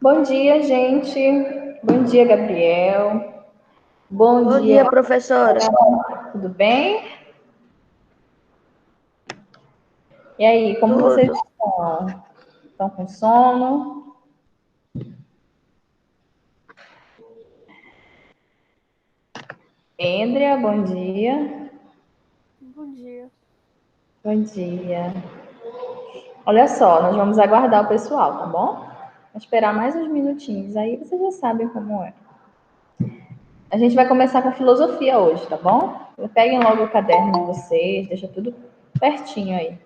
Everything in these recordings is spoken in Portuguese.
Bom dia, gente. Bom dia, Gabriel. Bom Bom dia, dia, professora. tudo bem? E aí, como vocês Tudo. estão? Estão com sono? Andrea, bom dia. Bom dia. Bom dia. Olha só, nós vamos aguardar o pessoal, tá bom? Vou esperar mais uns minutinhos, aí vocês já sabem como é. A gente vai começar com filosofia hoje, tá bom? Peguem logo o caderno de vocês, deixa tudo pertinho aí.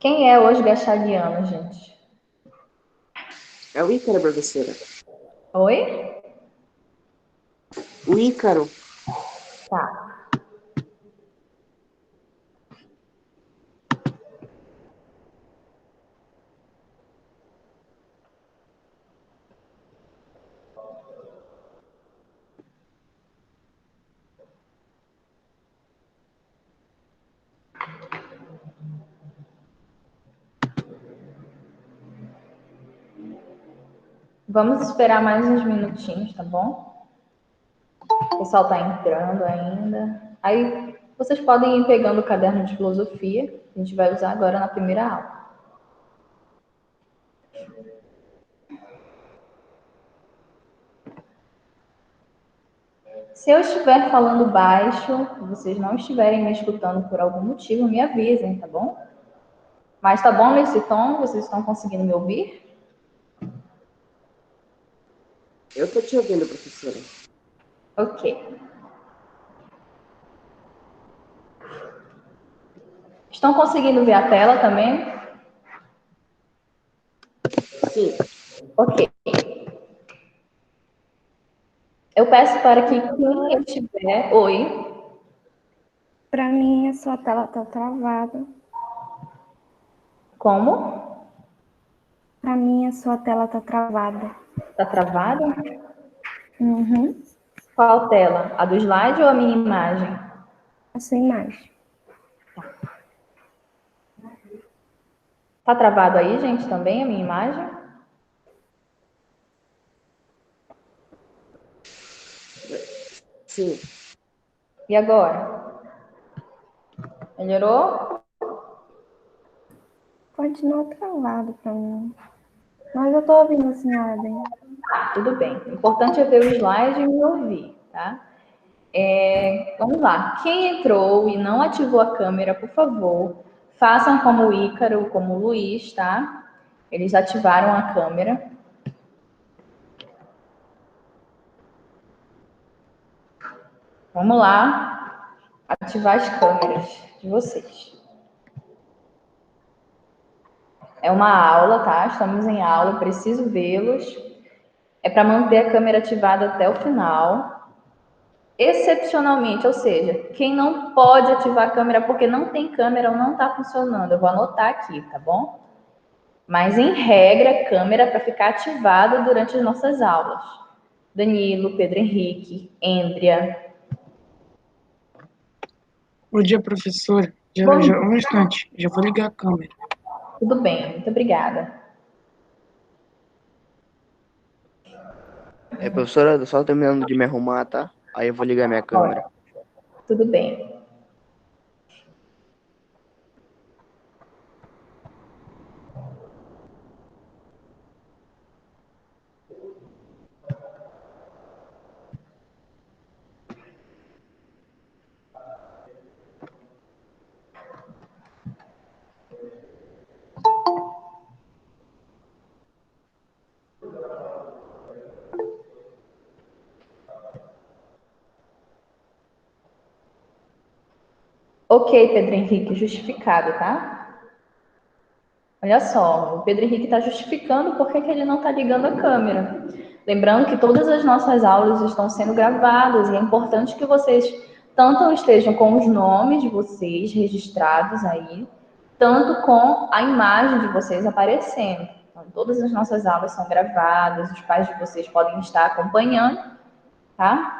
Quem é hoje gachaliano, gente? É o Ícaro, professora. Oi? O Ícaro. Tá. Vamos esperar mais uns minutinhos, tá bom? O pessoal tá entrando ainda. Aí vocês podem ir pegando o caderno de filosofia, que a gente vai usar agora na primeira aula. Se eu estiver falando baixo, vocês não estiverem me escutando por algum motivo, me avisem, tá bom? Mas tá bom nesse tom? Vocês estão conseguindo me ouvir? Eu tô te ouvindo, professora. Ok. Estão conseguindo ver a tela também? Sim. Ok. Eu peço para que quem estiver... Oi? Pra mim, a sua tela tá travada. Como? Pra mim, a sua tela tá travada. Tá travada? Uhum. Qual tela? A do slide ou a minha imagem? A sua imagem. Tá travado aí, gente, também a minha imagem? Sim. E agora? Melhorou? Continua travado pra mim. Mas eu tô ouvindo a senhora bem. Tudo bem. O importante é ver o slide e me ouvir, tá? Vamos lá. Quem entrou e não ativou a câmera, por favor, façam como o Ícaro, como o Luiz, tá? Eles ativaram a câmera. Vamos lá. Ativar as câmeras de vocês. É uma aula, tá? Estamos em aula, preciso vê-los. É para manter a câmera ativada até o final. Excepcionalmente, ou seja, quem não pode ativar a câmera porque não tem câmera ou não está funcionando, eu vou anotar aqui, tá bom? Mas em regra, câmera para ficar ativada durante as nossas aulas. Danilo, Pedro Henrique, Êndria. Bom dia, professor. Bom dia. Um instante, já vou ligar a câmera. Tudo bem, muito obrigada. Professora, eu só terminando de me arrumar, tá? Aí eu vou ligar minha câmera. Tudo bem. Ok, Pedro Henrique, justificado, tá? Olha só, o Pedro Henrique está justificando por que ele não está ligando a câmera. Lembrando que todas as nossas aulas estão sendo gravadas e é importante que vocês tanto estejam com os nomes de vocês registrados aí, tanto com a imagem de vocês aparecendo. Então, todas as nossas aulas são gravadas, os pais de vocês podem estar acompanhando, tá?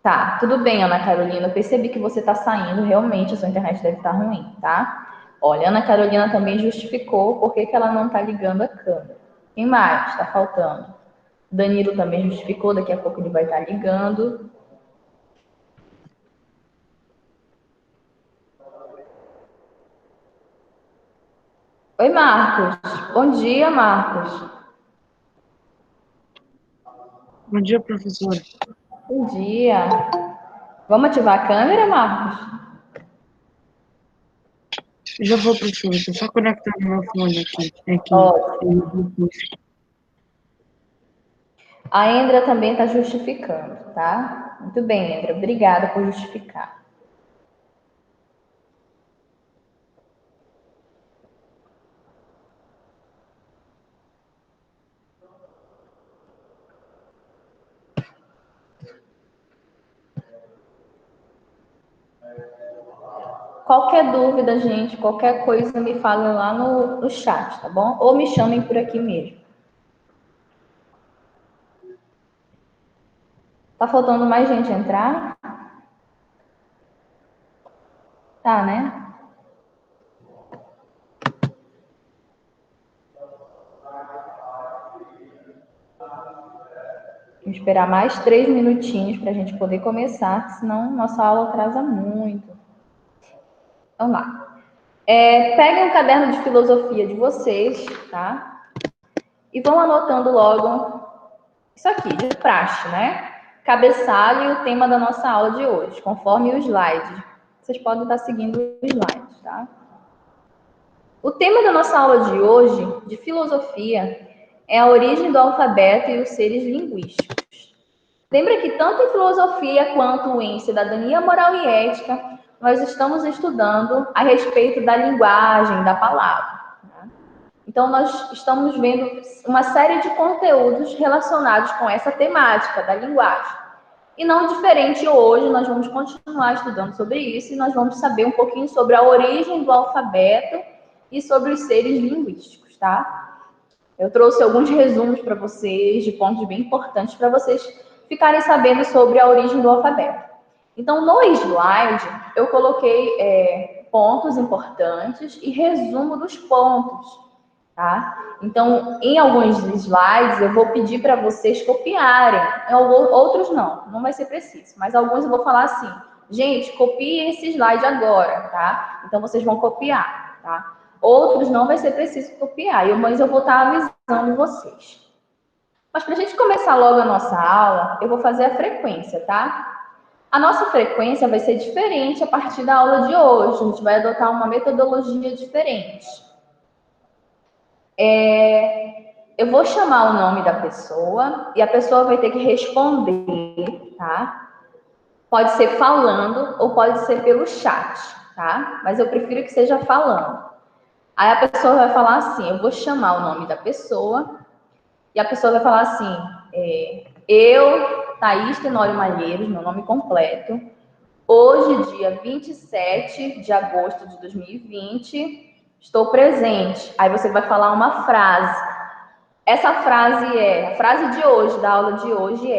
Tá, tudo bem, Ana Carolina. Eu percebi que você está saindo, realmente a sua internet deve estar ruim, tá? Olha, Ana Carolina também justificou por que ela não está ligando a câmera. Quem mais está faltando? Danilo também justificou, daqui a pouco ele vai estar ligando. Oi, Marcos. Bom dia, Marcos. Bom dia, professor. Bom dia. Vamos ativar a câmera, Marcos? Já vou, professor. Estou só conectando meu fone aqui. Ótimo. A Endra também está justificando, tá? Muito bem, Endra. Obrigada por justificar. Qualquer dúvida, gente, qualquer coisa, me falem lá no chat, tá bom? Ou me chamem por aqui mesmo. Tá faltando mais gente entrar? Tá, né? Vou esperar mais 3 minutinhos para a gente poder começar, senão nossa aula atrasa muito. Vamos lá. Peguem um caderno de filosofia de vocês, tá? E vão anotando logo isso aqui, de praxe, né? Cabeçalho e o tema da nossa aula de hoje, conforme o slide. Vocês podem estar seguindo o slide, tá? O tema da nossa aula de hoje, de filosofia, é a origem do alfabeto e os seres linguísticos. Lembra que tanto em filosofia quanto em cidadania, moral e ética, nós estamos estudando a respeito da linguagem, da palavra. Tá? Então, nós estamos vendo uma série de conteúdos relacionados com essa temática da linguagem. E não diferente hoje, nós vamos continuar estudando sobre isso e nós vamos saber um pouquinho sobre a origem do alfabeto e sobre os seres linguísticos, tá? Eu trouxe alguns resumos para vocês, de pontos bem importantes para vocês ficarem sabendo sobre a origem do alfabeto. Então, no slide, eu coloquei pontos importantes e resumo dos pontos, tá? Então, em alguns slides, eu vou pedir para vocês copiarem. Outros não vai ser preciso. Mas alguns eu vou falar assim, gente, copiem esse slide agora, tá? Então, vocês vão copiar, tá? Outros não vai ser preciso copiar, mas eu vou estar avisando vocês. Mas para a gente começar logo a nossa aula, eu vou fazer a frequência, tá? A nossa frequência vai ser diferente a partir da aula de hoje. A gente vai adotar uma metodologia diferente. Eu vou chamar o nome da pessoa e a pessoa vai ter que responder, tá? Pode ser falando ou pode ser pelo chat, tá? Mas eu prefiro que seja falando. Aí a pessoa vai falar assim, eu vou chamar o nome da pessoa e a pessoa vai falar assim, eu, Thaís Tenório Malheiros, meu nome completo, hoje, dia 27 de agosto de 2020, estou presente. Aí você vai falar uma frase. Essa frase a frase de hoje, da aula de hoje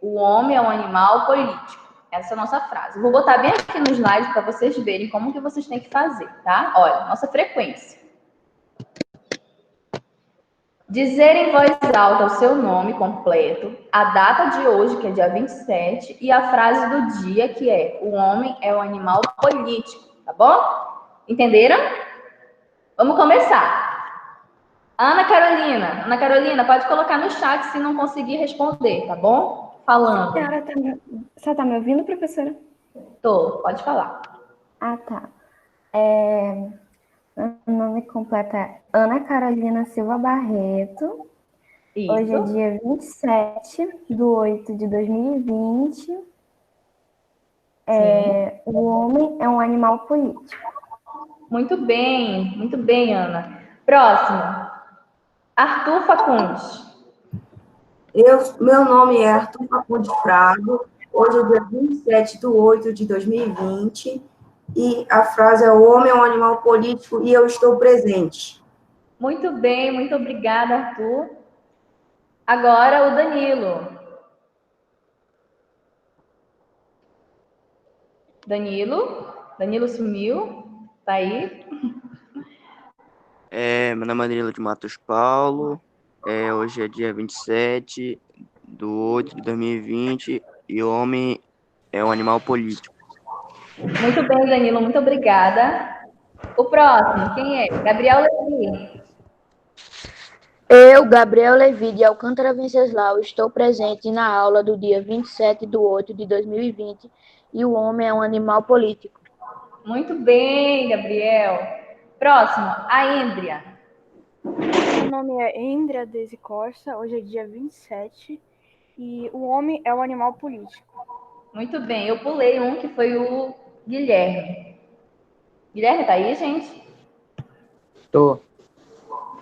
o homem é um animal político. Essa é a nossa frase. Vou botar bem aqui no slide para vocês verem como que vocês têm que fazer, tá? Olha, nossa frequência. Dizer em voz alta o seu nome completo, a data de hoje, que é dia 27, e a frase do dia, que é o homem é um animal político, tá bom? Entenderam? Vamos começar. Ana Carolina, pode colocar no chat se não conseguir responder, tá bom? Falando. Você tá me ouvindo, professora? Tô, pode falar. Ah, tá. Meu nome completo é Ana Carolina Silva Barreto. Isso. Hoje é dia 27/8/2020. O homem é um animal político. Muito bem, Ana. Próximo. Arthur Facundes. Meu nome é Arthur Facundo Frago, hoje é dia 27/8/2020, e a frase é: o homem é um animal político e eu estou presente. Muito bem, muito obrigada, Arthur. Agora o Danilo. Danilo sumiu, tá aí? Meu nome é Danilo de Matos Paulo, hoje é dia 27/8/2020 e o homem é um animal político. Muito bem, Danilo, muito obrigada. O próximo, quem é? Gabriel Levi. Eu, Gabriel Levi de Alcântara Venceslau, estou presente na aula do dia 27/8/2020 e o homem é um animal político. Muito bem, Gabriel. Próximo, a Índria. Meu nome é Indra Desi Costa, hoje é dia 27 e o homem é o animal político. Muito bem, eu pulei um que foi o Guilherme. Guilherme, tá aí, gente? Tô.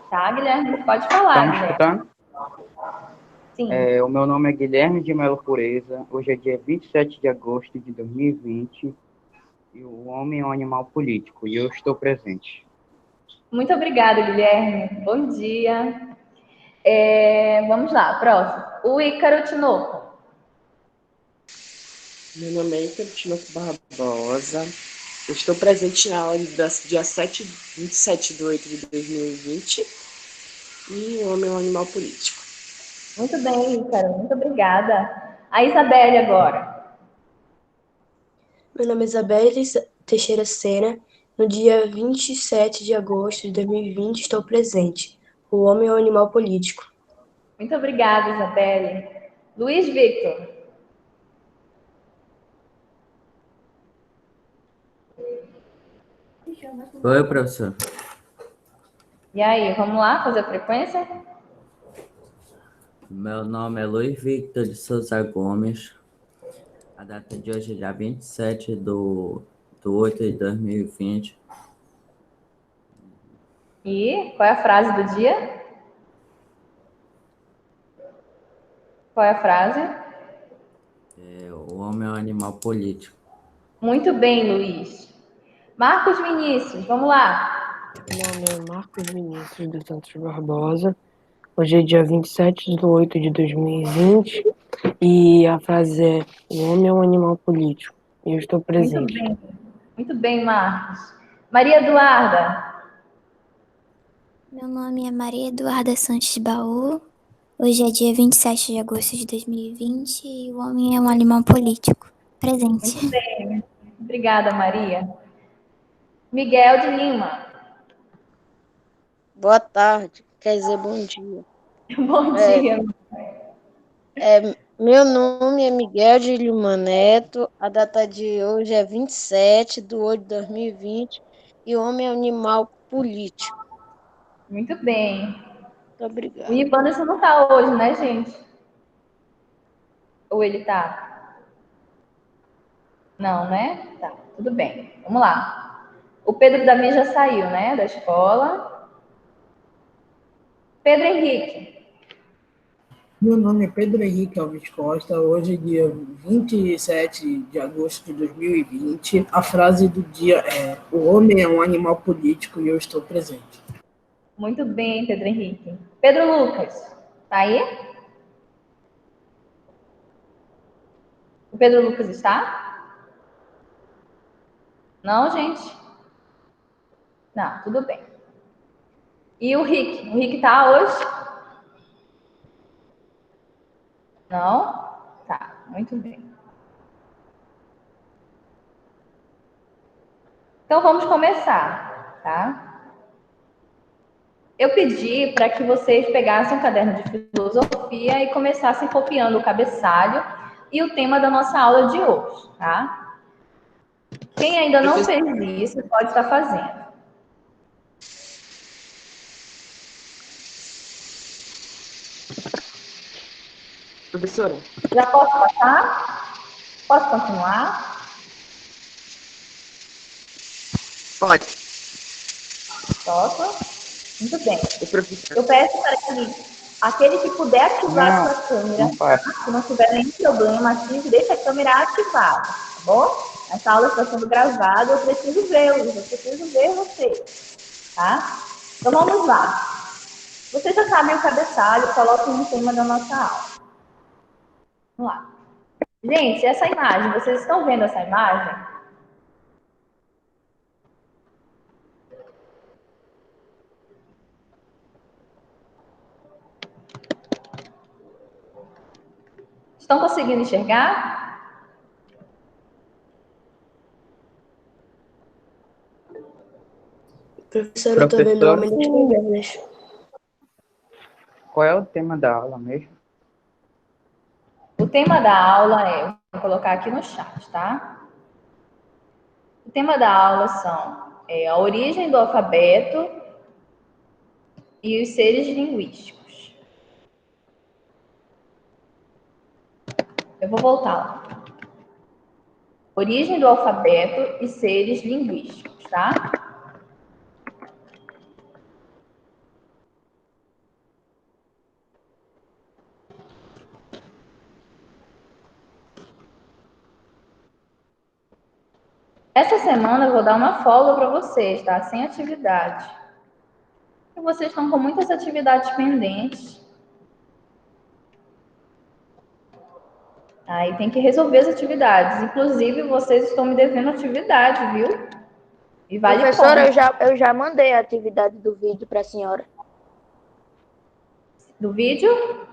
Tá, Guilherme, pode falar, Tá me Guilherme. escutando? Sim. O meu nome é Guilherme de Melo Pureza. Hoje é dia 27 de agosto de 2020 e o homem é um animal político e eu estou presente. Muito obrigada, Guilherme. Bom dia. Vamos lá, próximo. O Ícaro Tinoco. Meu nome é Ícaro Tinoco Barbosa. Eu estou presente na aula dia 27 de 8 de 2020 e o homem é um animal político. Muito bem, Ícaro. Muito obrigada. A Isabelle agora. Meu nome é Isabelle Teixeira Sena. No dia 27 de agosto de 2020 estou presente. O homem é um animal político. Muito obrigada, Isabelle. Luiz Victor. Oi, professor. E aí, vamos lá fazer a frequência? Meu nome é Luiz Victor de Souza Gomes. A data de hoje é dia 27 do 8 de 2020. E qual é a frase do dia? Qual é a frase? O homem é um animal político. Muito bem, Luiz. Marcos Vinícius, vamos lá. Meu nome é Marcos Vinícius dos Santos Barbosa. Hoje é dia 27 de 8 de 2020 e a frase é: o homem é um animal político. E eu estou presente. Muito bem, Marcos. Maria Eduarda. Meu nome é Maria Eduarda Santos Baú. Hoje é dia 27 de agosto de 2020 e o homem é um animal político. Presente. Muito bem. Obrigada, Maria. Miguel de Lima. Boa tarde, quer dizer bom dia. Bom dia. Meu nome é Miguel de Lima Neto, a data de hoje é 27 de 8 de 2020 e o homem é um animal político. Muito bem. Muito obrigada. O Ivanderson não tá hoje, né, gente? Ou ele tá? Não, né? Tá, tudo bem. Vamos lá. O Pedro Dami já saiu, né, da escola. Pedro Henrique. Meu nome é Pedro Henrique Alves Costa. Hoje é dia 27 de agosto de 2020. A frase do dia é: o homem é um animal político e eu estou presente. Muito bem, Pedro Henrique. Pedro Lucas, tá aí? O Pedro Lucas está? Não, gente? Não, tudo bem. E o Rick? O Rick tá hoje? Não? Tá, muito bem. Então vamos começar, tá? Eu pedi para que vocês pegassem um caderno de filosofia e começassem copiando o cabeçalho e o tema da nossa aula de hoje, tá? Quem ainda não fez isso, pode estar fazendo. Professora. Já posso passar? Posso continuar? Pode. Posso? Muito bem. Eu peço para que aquele que puder ativar a sua câmera, se não tiver nenhum problema, ative, deixe a câmera ativada, tá bom? Essa aula está sendo gravada, eu preciso vê-los, eu preciso ver vocês, tá? Então vamos lá. Vocês já sabem o cabeçalho, coloquem no tema da nossa aula. Vamos lá. Gente, essa imagem, vocês estão vendo essa imagem? Estão conseguindo enxergar? Professor, eu estou vendo o homem das cavernas. Qual é o tema da aula mesmo? O tema da aula vou colocar aqui no chat, tá? O tema da aula são a origem do alfabeto e os seres linguísticos. Eu vou voltar lá. Origem do alfabeto e seres linguísticos, tá? Essa semana eu vou dar uma folga para vocês, tá? Sem atividade. E vocês estão com muitas atividades pendentes. Aí tem que resolver as atividades. Inclusive, vocês estão me devendo atividade, viu? E vale Professora, ponto. eu já mandei a atividade do vídeo para a senhora. Do vídeo?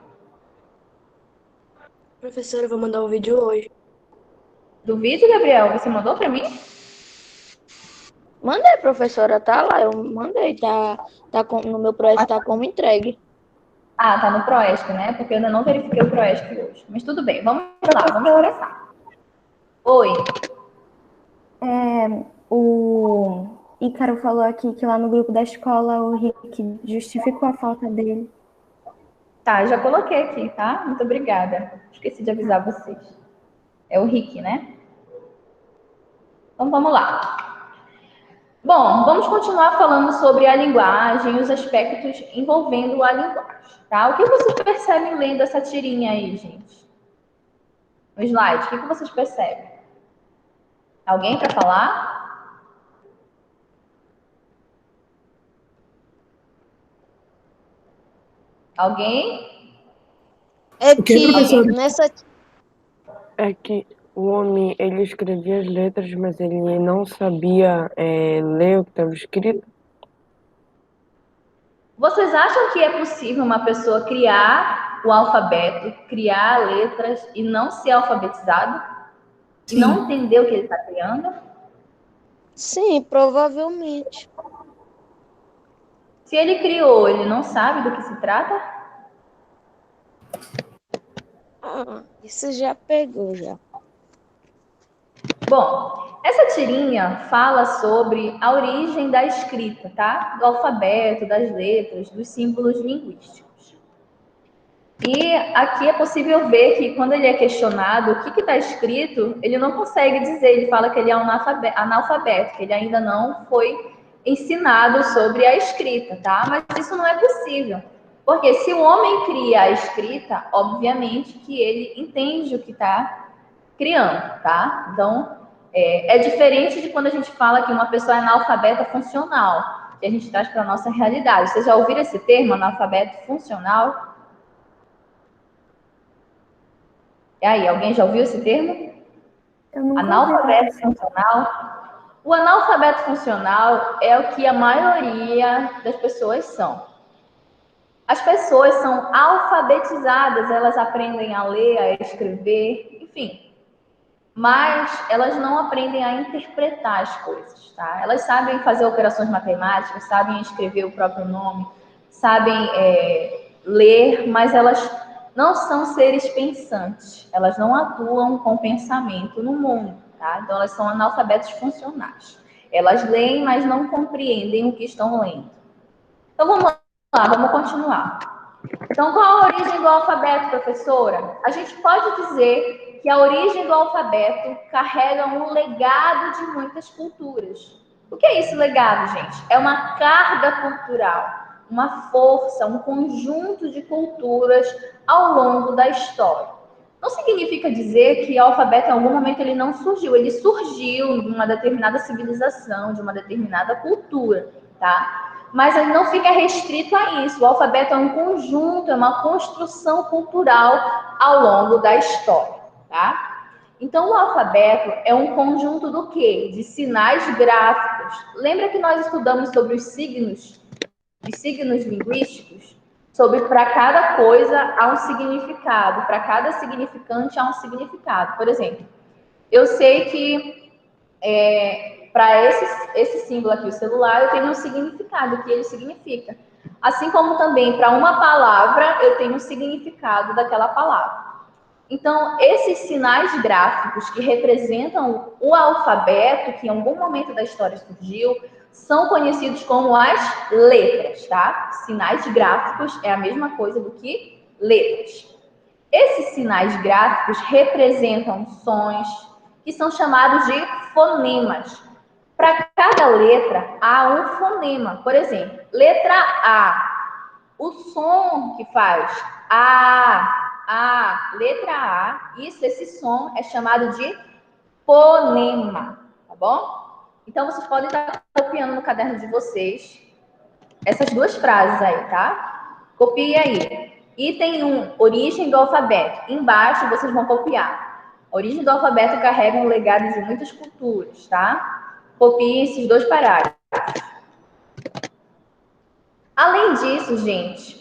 Professora, eu vou mandar um vídeo hoje. Do vídeo, Gabriel? Você mandou para mim? Mandei, professora, tá lá, eu mandei, no meu projeto tá como entregue. Ah, tá no Proesc, né? Porque eu ainda não verifiquei o Proesc hoje. Mas tudo bem, vamos lá, vamos começar. Oi. O Ícaro falou aqui que lá no grupo da escola o Rick justificou a falta dele. Tá, já coloquei aqui, tá? Muito obrigada. Esqueci de avisar vocês. É o Rick, né? Então vamos lá. Bom, vamos continuar falando sobre a linguagem e os aspectos envolvendo a linguagem, tá? O que vocês percebem lendo essa tirinha aí, gente? No slide, o que vocês percebem? Alguém quer falar? Alguém? É O que, professor? nessa. É que o homem, ele escrevia as letras, mas ele não sabia ler o que estava escrito. Vocês acham que é possível uma pessoa criar o alfabeto, criar letras e não ser alfabetizado? E não entender o que ele está criando? Sim, provavelmente. Se ele criou, ele não sabe do que se trata? Isso já pegou, já. Bom, essa tirinha fala sobre a origem da escrita, tá? Do alfabeto, das letras, dos símbolos linguísticos. E aqui é possível ver que quando ele é questionado o que está escrito, ele não consegue dizer, ele fala que ele é um analfabeto, que ele ainda não foi ensinado sobre a escrita, tá? Mas isso não é possível, porque se o homem cria a escrita, obviamente que ele entende o que está criando, tá? Então, é diferente de quando a gente fala que uma pessoa é analfabeta funcional, que a gente traz para a nossa realidade. Vocês já ouviram esse termo, analfabeto funcional? E aí, alguém já ouviu esse termo? Analfabeto funcional. O analfabeto funcional é o que a maioria das pessoas são. As pessoas são alfabetizadas, elas aprendem a ler, a escrever, enfim. Mas elas não aprendem a interpretar as coisas, tá? Elas sabem fazer operações matemáticas, sabem escrever o próprio nome, sabem ler, mas elas não são seres pensantes, elas não atuam com pensamento no mundo, tá? Então elas são analfabetos funcionais. Elas leem, mas não compreendem o que estão lendo. Então vamos lá, vamos continuar. Então qual a origem do alfabeto, professora? A gente pode dizer que a origem do alfabeto carrega um legado de muitas culturas. O que é esse legado, gente? É uma carga cultural, uma força, um conjunto de culturas ao longo da história. Não significa dizer que o alfabeto em algum momento ele não surgiu, ele surgiu de uma determinada civilização, de uma determinada cultura, tá? Mas ele não fica restrito a isso. O alfabeto é um conjunto, é uma construção cultural ao longo da história, tá? Então, o alfabeto é um conjunto do quê? De sinais gráficos. Lembra que nós estudamos sobre os signos linguísticos? Sobre para cada coisa há um significado, para cada significante há um significado. Por exemplo, eu sei que para esse símbolo aqui, o celular, eu tenho um significado, o que ele significa. Assim como também para uma palavra, eu tenho um significado daquela palavra. Então, esses sinais gráficos que representam o alfabeto, que em algum momento da história surgiu, são conhecidos como as letras, tá? Sinais gráficos é a mesma coisa do que letras. Esses sinais gráficos representam sons que são chamados de fonemas. Para cada letra, há um fonema. Por exemplo, letra A. O som que faz letra A, esse som é chamado de fonema, tá bom? Então, vocês podem estar copiando no caderno de vocês essas duas frases aí, tá? Copie aí. Item 1, origem do alfabeto. Embaixo, vocês vão copiar. A origem do alfabeto carrega um legado de muitas culturas, tá? Copie esses dois parágrafos. Além disso, gente,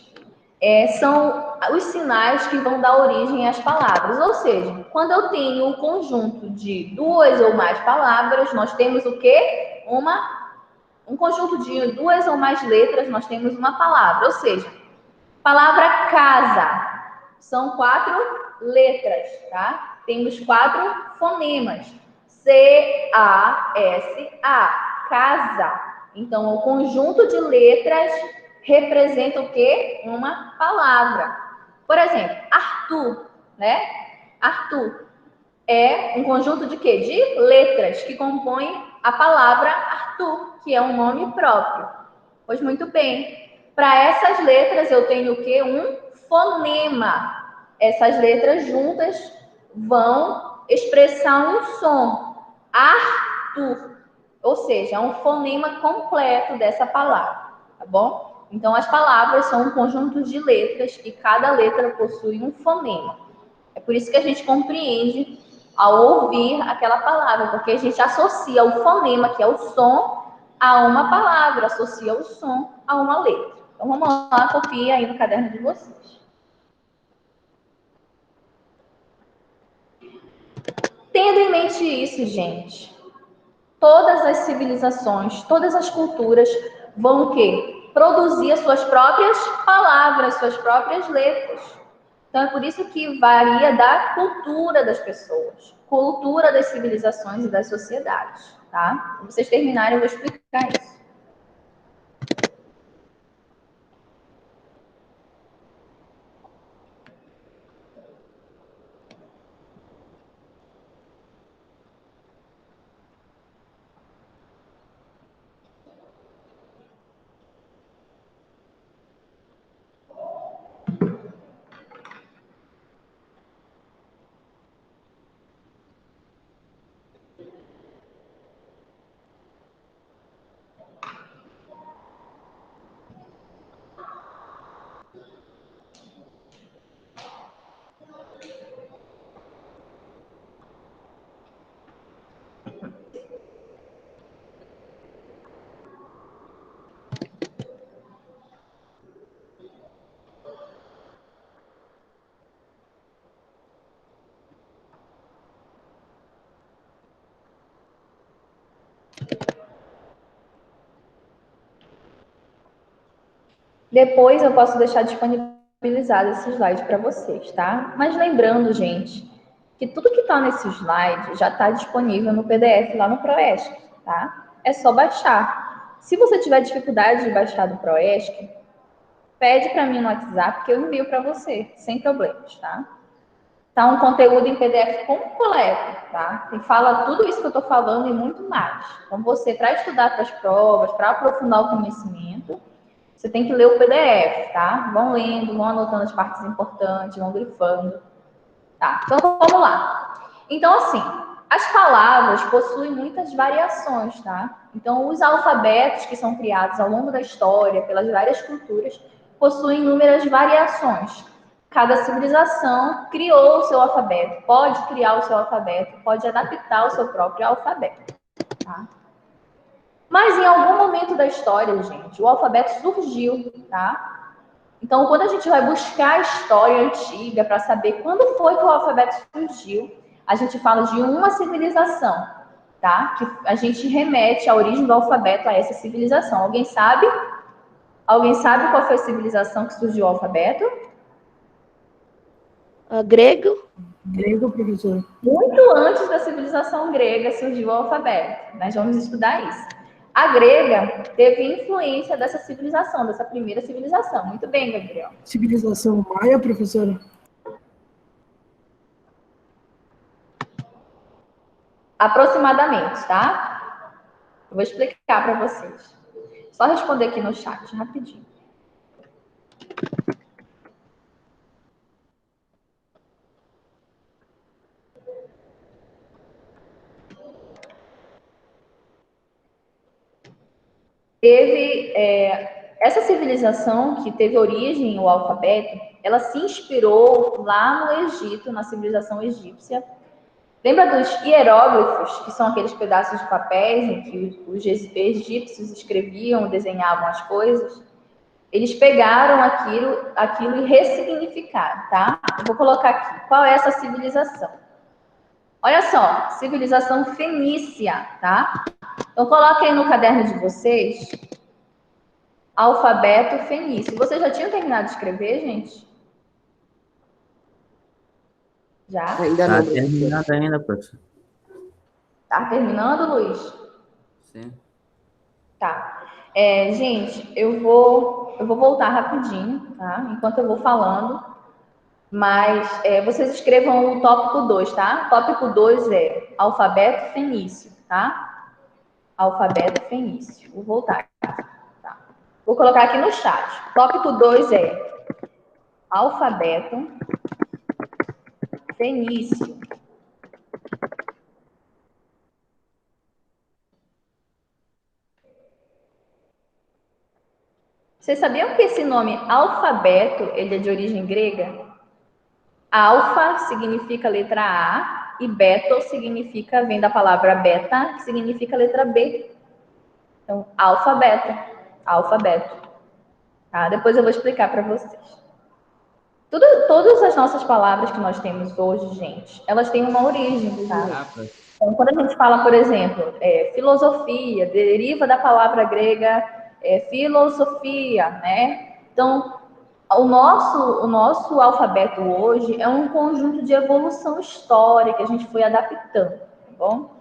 são os sinais que vão dar origem às palavras. Ou seja, quando eu tenho um conjunto de duas ou mais palavras, nós temos o quê? Um conjunto de duas ou mais letras, nós temos uma palavra. Ou seja, palavra casa. São 4 letras, tá? Temos 4 fonemas. C-A-S-A. Casa. Então, o conjunto de letras representa o quê? Uma palavra. Por exemplo, Arthur, né? Arthur é um conjunto de quê? De letras que compõem a palavra Arthur, que é um nome próprio. Pois muito bem. Para essas letras eu tenho o quê? Um fonema. Essas letras juntas vão expressar um som. Arthur. Ou seja, é um fonema completo dessa palavra, tá bom? Então, as palavras são um conjunto de letras e cada letra possui um fonema. É por isso que a gente compreende ao ouvir aquela palavra, porque a gente associa o fonema, que é o som, a uma palavra, associa o som a uma letra. Então, vamos lá, copia aí no caderno de vocês. Tendo em mente isso, gente, todas as civilizações, todas as culturas vão o quê? Produzir as suas próprias palavras, suas próprias letras. Então, é por isso que varia da cultura das pessoas, cultura das civilizações e das sociedades, tá? Quando vocês terminarem, eu vou explicar isso. Depois eu posso deixar disponibilizado esse slide para vocês, tá? Mas lembrando, gente, que tudo que está nesse slide já está disponível no PDF lá no Proesc, tá? É só baixar. Se você tiver dificuldade de baixar do Proesc, pede para mim no WhatsApp que eu envio para você, sem problemas, tá? Tá um conteúdo em PDF completo, tá? E fala tudo isso que eu estou falando e muito mais. Então, você, para estudar para as provas, para aprofundar o conhecimento, você tem que ler o PDF, tá? Vão lendo, vão anotando as partes importantes, vão grifando. Tá, então vamos lá. Então, assim, as palavras possuem muitas variações, tá? Então, os alfabetos que são criados ao longo da história, pelas várias culturas, possuem inúmeras variações. Cada civilização criou o seu alfabeto, pode criar o seu alfabeto, pode adaptar o seu próprio alfabeto, tá? Mas em algum momento da história, gente, o alfabeto surgiu, tá? Então, quando a gente vai buscar a história antiga para saber quando foi que o alfabeto surgiu, a gente fala de uma civilização, tá? Que a gente remete a origem do alfabeto a essa civilização. Alguém sabe? Alguém sabe qual foi a civilização que surgiu o alfabeto? Grego? Grego, professor. Muito antes da civilização grega surgiu o alfabeto. Nós vamos estudar isso. A grega teve influência dessa civilização, dessa primeira civilização. Muito bem, Gabriel. Civilização maia, professora? Aproximadamente, tá? Eu vou explicar para vocês. Só responder aqui no chat, rapidinho. teve essa civilização que teve origem o alfabeto, ela se inspirou lá no Egito, na civilização egípcia. Lembra dos hieróglifos, que são aqueles pedaços de papéis em que os egípcios escreviam, desenhavam as coisas? Eles pegaram aquilo e ressignificaram, tá? Eu vou colocar aqui. Qual é essa civilização? Olha só, civilização fenícia, tá? Então, coloca aí no caderno de vocês, alfabeto fenício. Vocês já tinham terminado de escrever, gente? Já? Ainda não. Tá terminado ainda, professor. Tá terminando, Luiz? Sim. Tá. Gente, eu vou voltar rapidinho, tá? Enquanto eu vou falando. Mas vocês escrevam o tópico 2, tá? Tópico 2 é alfabeto fenício, tá? Alfabeto fenício. Vou voltar aqui, tá? Vou colocar aqui no chat. Tópico 2 é alfabeto fenício. Vocês sabiam que esse nome alfabeto, ele é de origem grega? Alfa significa letra A e beto significa, vem da palavra beta, que significa letra B. Então, alfabeto. Tá? Depois eu vou explicar para vocês. Todas as nossas palavras que nós temos hoje, gente, elas têm uma origem, tá? Então, quando a gente fala, por exemplo, filosofia, deriva da palavra grega filosofia, né? Então, o nosso alfabeto hoje é um conjunto de evolução histórica que a gente foi adaptando, tá bom?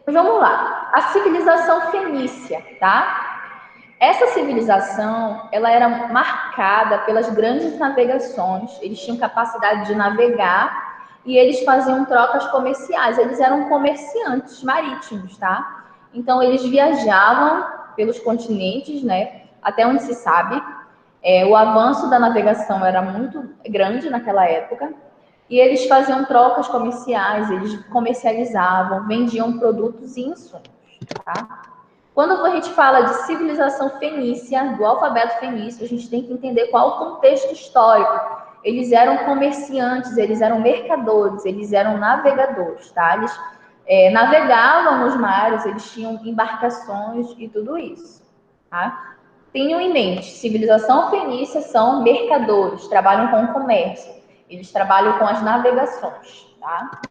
Mas vamos lá. A civilização fenícia, tá? Essa civilização, ela era marcada pelas grandes navegações. Eles tinham capacidade de navegar e eles faziam trocas comerciais. Eles eram comerciantes marítimos, tá? Então, eles viajavam pelos continentes, né? Até onde se sabe. O avanço da navegação era muito grande naquela época. E eles faziam trocas comerciais, eles comercializavam, vendiam produtos e insumos, tá? Quando a gente fala de civilização fenícia, do alfabeto fenício, a gente tem que entender qual o contexto histórico. Eles eram comerciantes, eles eram mercadores, eles eram navegadores, tá? Eles navegavam nos mares, eles tinham embarcações e tudo isso, tá? Tenham em mente, civilização fenícia são mercadores, trabalham com o comércio. Eles trabalham com as navegações, tá?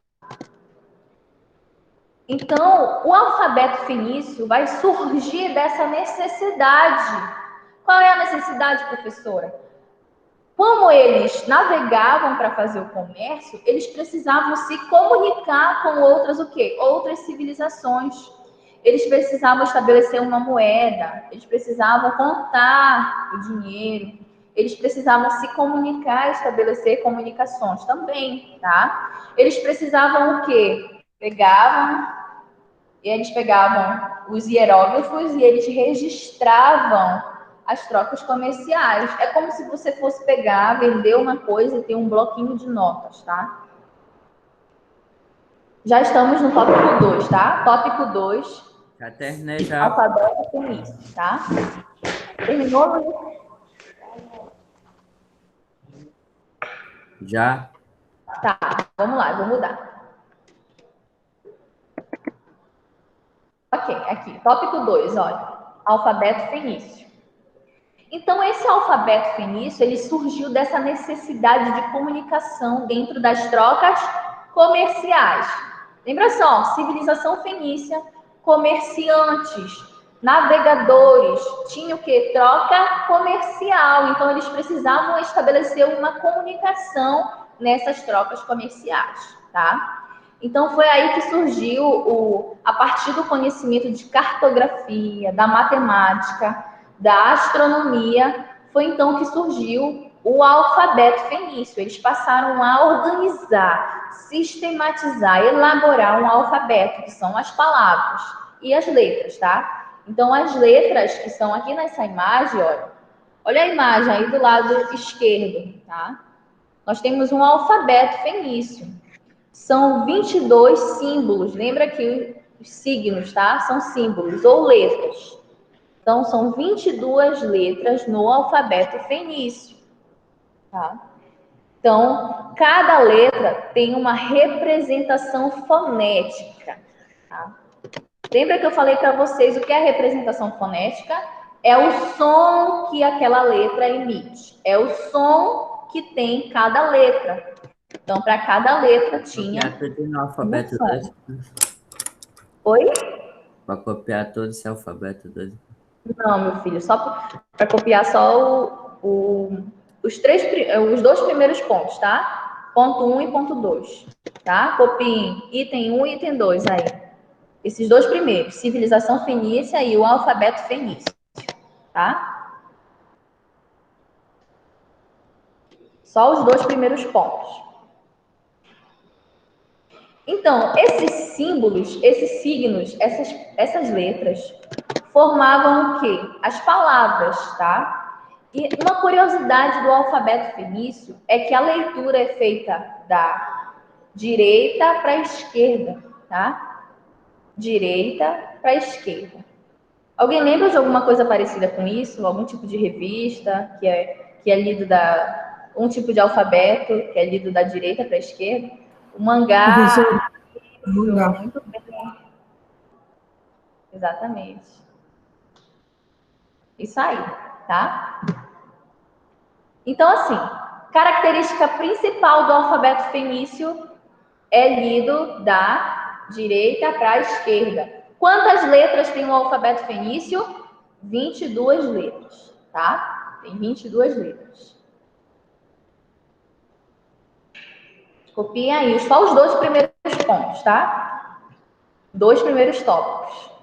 Então, o alfabeto fenício vai surgir dessa necessidade. Qual é a necessidade, professora? Como eles navegavam para fazer o comércio, eles precisavam se comunicar com outras o quê? Outras civilizações. Eles precisavam estabelecer uma moeda, eles precisavam contar o dinheiro, eles precisavam se comunicar, estabelecer comunicações também, tá? Eles precisavam o quê? Eles pegavam os hieróglifos e eles registravam as trocas comerciais. É como se você fosse pegar, vender uma coisa e ter um bloquinho de notas, tá? Já estamos no tópico 2, tá? Tópico 2. Já terminei já. Alfabeto fenício, tá? Terminou, Luiz? Já. Tá, vamos lá, vou mudar. Ok, aqui, tópico 2, olha. Alfabeto fenício. Então, esse alfabeto fenício, ele surgiu dessa necessidade de comunicação dentro das trocas comerciais. Lembra só, civilização fenícia, comerciantes, navegadores, tinha o quê? Troca comercial. Então, eles precisavam estabelecer uma comunicação nessas trocas comerciais, tá? Então, foi aí que surgiu, a partir do conhecimento de cartografia, da matemática, da astronomia, foi então que surgiu o alfabeto fenício. Eles passaram a organizar, sistematizar, elaborar um alfabeto, que são as palavras e as letras, tá? Então, as letras que estão aqui nessa imagem, olha a imagem aí do lado esquerdo, tá? nós temos um alfabeto fenício. São 22 símbolos. Lembra que os signos, tá? São símbolos ou letras. Então, são 22 letras no alfabeto fenício, tá? Então, cada letra tem uma representação fonética, tá? Lembra que eu falei para vocês o que é a representação fonética? É o som que aquela letra emite. É o som que tem cada letra. Então, para cada letra tinha Copiar tudo no um alfabeto som. 2. Oi? Para copiar todo esse alfabeto 2. Não, meu filho, só para copiar só os dois primeiros pontos, tá? Ponto 1 e ponto 2, tá? Copiem item 1 e item 2 aí. Esses dois primeiros, civilização fenícia e o alfabeto fenício, tá? Só os dois primeiros pontos. Então, esses símbolos, esses signos, essas letras, formavam o quê? As palavras, tá? E uma curiosidade do alfabeto fenício é que a leitura é feita da direita para a esquerda, tá? Direita para a esquerda. Alguém lembra de alguma coisa parecida com isso? Algum tipo de revista que é lido um tipo de alfabeto que é lido da direita para a esquerda? O mangá. Mangá. Muito bem. Exatamente. Isso aí, tá? Então, assim, característica principal do alfabeto fenício é lido da direita para a esquerda. Quantas letras tem o alfabeto fenício? 22 letras, tá? Tem 22 letras. Copiem aí só os dois primeiros pontos, tá? Dois primeiros tópicos.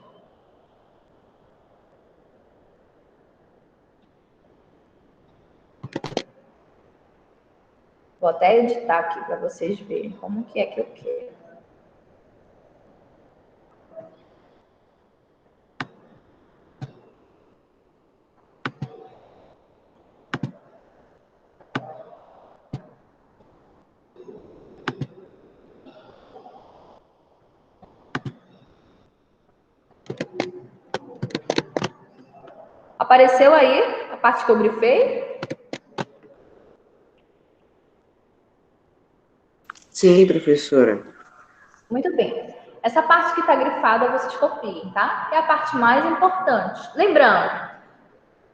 Vou até editar aqui para vocês verem como que é que eu quero. Apareceu aí a parte que eu grifei? Sim, professora. Muito bem. Essa parte que está grifada, vocês copiem, tá? É a parte mais importante. Lembrando,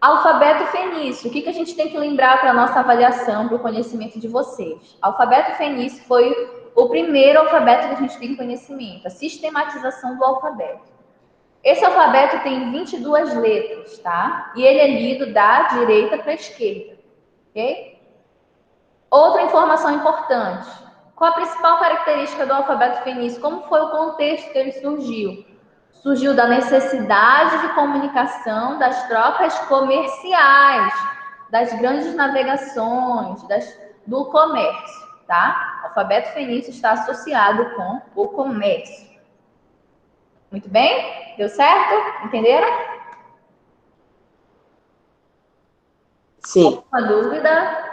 alfabeto fenício. O que a gente tem que lembrar para a nossa avaliação, para o conhecimento de vocês? Alfabeto fenício foi o primeiro alfabeto que a gente tem conhecimento, a sistematização do alfabeto. Esse alfabeto tem 22 letras, tá? E ele é lido da direita para a esquerda, ok? Outra informação importante. Qual a principal característica do alfabeto fenício? Como foi o contexto que ele surgiu? Surgiu da necessidade de comunicação das trocas comerciais, das grandes navegações, do comércio, tá? O alfabeto fenício está associado com o comércio. Muito bem? Deu certo? Entenderam? Sim. Alguma dúvida?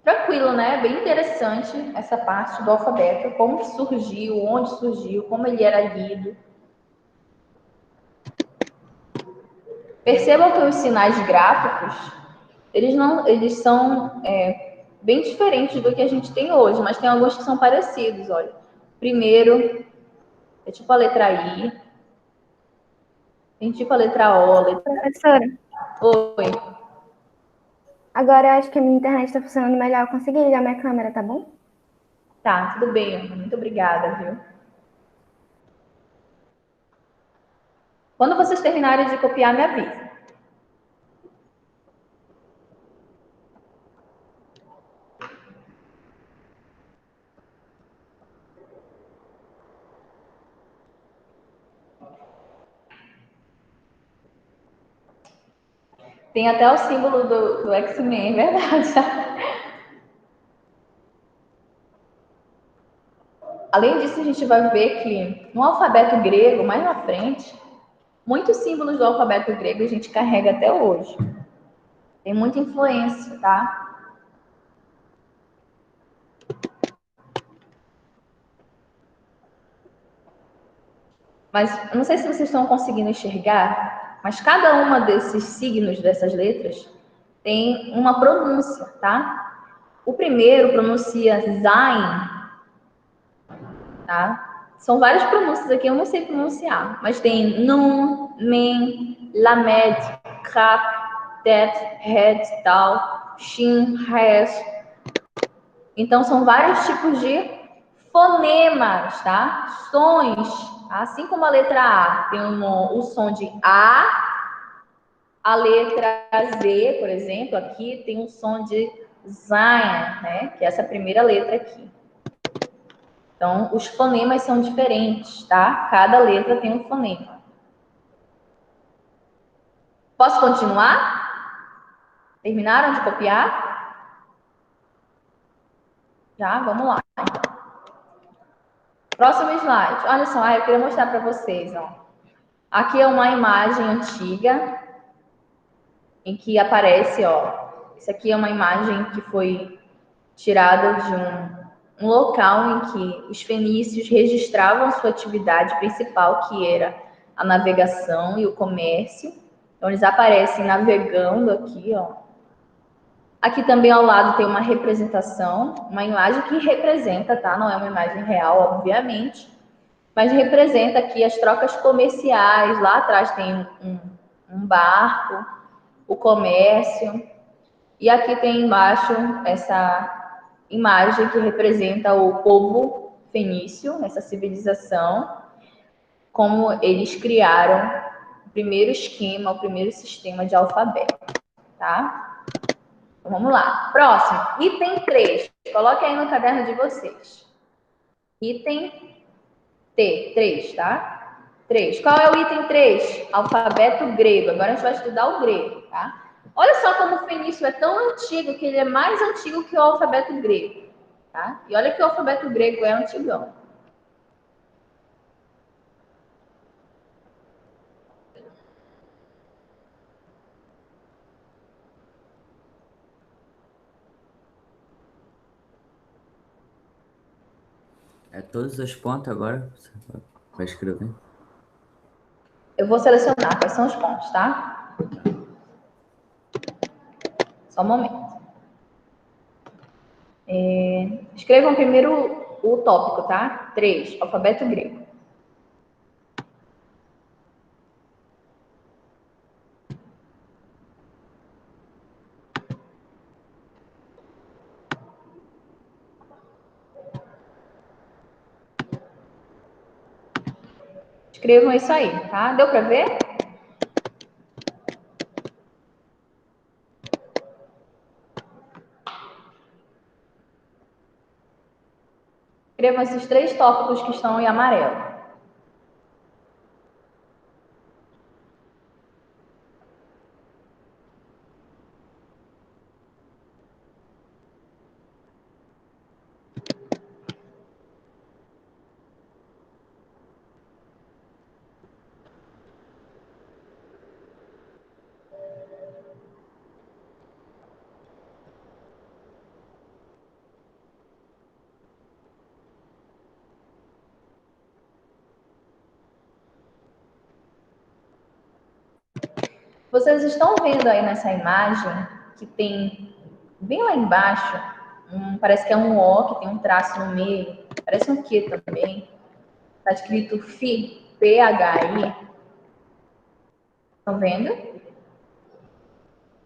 Tranquilo, né? Bem interessante essa parte do alfabeto, como que surgiu, onde surgiu, como ele era lido. Percebam que os sinais gráficos, eles são bem diferentes do que a gente tem hoje, mas tem alguns que são parecidos, olha. Primeiro, é tipo a letra I, tem tipo a letra O, letra... Professora, Oi. agora eu acho que a minha internet está funcionando melhor. Eu consegui ligar minha câmera, tá bom? Tá, tudo bem, Ana. Muito obrigada, viu? Quando vocês terminarem de copiar, me avisa. Tem até o símbolo do X-Men, é verdade. Além disso, a gente vai ver que no alfabeto grego, mais na frente, muitos símbolos do alfabeto grego a gente carrega até hoje. Tem muita influência, tá? Mas eu não sei se vocês estão conseguindo enxergar, mas cada uma desses signos, dessas letras, tem uma pronúncia, tá? O primeiro pronuncia Zain, tá? São várias pronúncias aqui, eu não sei pronunciar, mas tem Nun, Men, Lamed, Kap, Det, Het, Tal, Shin, Res. Então, são vários tipos de fonemas, tá? Sons. Assim como a letra A tem o som de a letra Z, por exemplo, aqui tem um som de Zain, né? Que é essa primeira letra aqui. Então, os fonemas são diferentes, tá? Cada letra tem um fonema. Posso continuar? Terminaram de copiar? Já? Vamos lá. Próximo slide. Olha só, eu queria mostrar para vocês, ó. Aqui é uma imagem antiga em que aparece, ó. Isso aqui é uma imagem que foi tirada de um local em que os fenícios registravam sua atividade principal, que era a navegação e o comércio. Então, eles aparecem navegando aqui, ó. Aqui também ao lado tem uma representação, uma imagem que representa, tá? Não é uma imagem real, obviamente, mas representa aqui as trocas comerciais. Lá atrás tem um barco, o comércio, e aqui tem embaixo essa imagem que representa o povo fenício, essa civilização, como eles criaram o primeiro esquema, o primeiro sistema de alfabeto, tá? Então, vamos lá. Próximo, item 3. Coloque aí no caderno de vocês. Item T, 3, tá? 3. Qual é o item 3? Alfabeto grego. Agora a gente vai estudar o grego, tá? Olha só como o fenício é tão antigo que ele é mais antigo que o alfabeto grego, tá? E olha que o alfabeto grego é antigão. É todos os pontos agora? Vai escrever? Eu vou selecionar quais são os pontos, tá? Só um momento. Escrevam primeiro o tópico, tá? 3, alfabeto grego. Escrevam isso aí, tá? Deu para ver? Escrevam esses 3 tópicos que estão em amarelo. Vocês estão vendo aí nessa imagem que tem bem lá embaixo, parece que é um O, que tem um traço no meio, parece um Q também. Está escrito Phi, P-H-I. Estão vendo?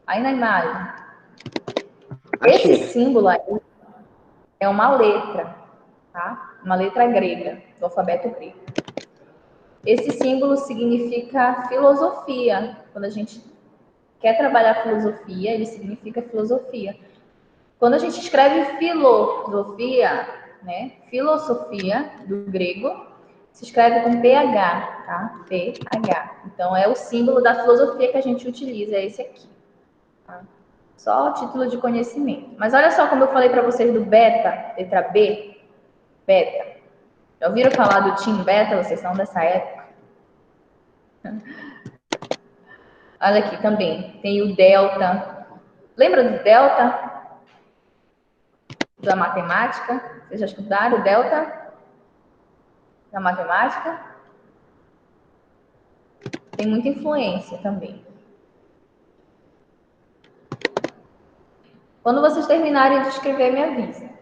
Aí na imagem. Esse símbolo aí é uma letra, tá? Uma letra grega, do alfabeto grego. Esse símbolo significa filosofia. Quando a gente quer trabalhar filosofia, ele significa filosofia. Quando a gente escreve filosofia, né? Filosofia, do grego, se escreve com PH, tá? PH. Então, é o símbolo da filosofia que a gente utiliza, é esse aqui. Tá? Só título de conhecimento. Mas olha só como eu falei para vocês do beta, letra B, beta. Já ouviram falar do Team Beta? Vocês são dessa época? Olha aqui também. Tem o delta, Lembra do delta? Da matemática? Vocês já estudaram o delta? Da matemática? Tem muita influência também. Quando vocês terminarem de escrever, me avisem.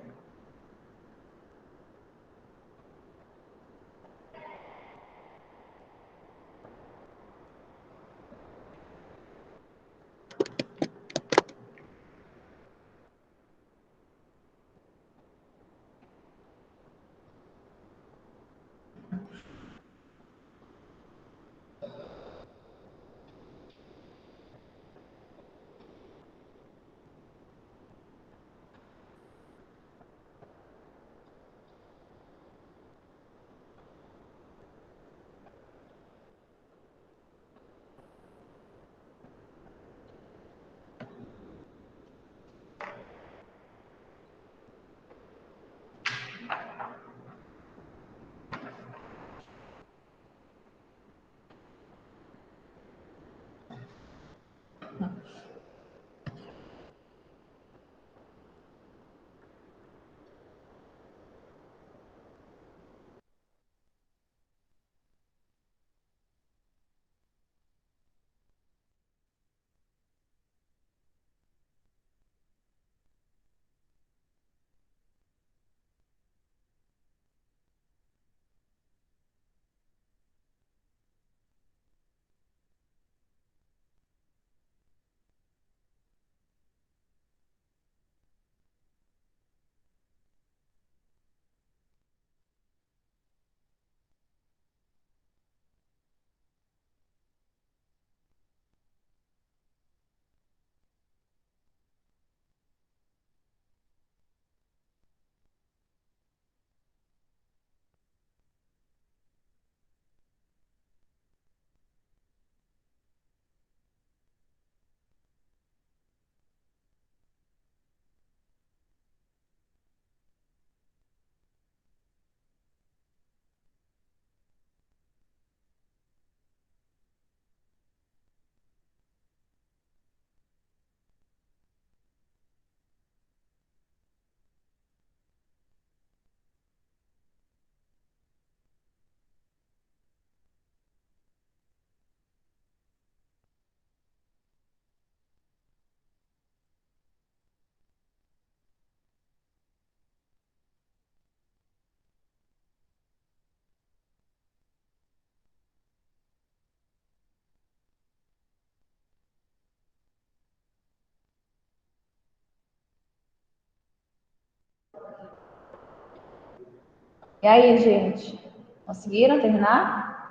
E aí, gente? Conseguiram terminar?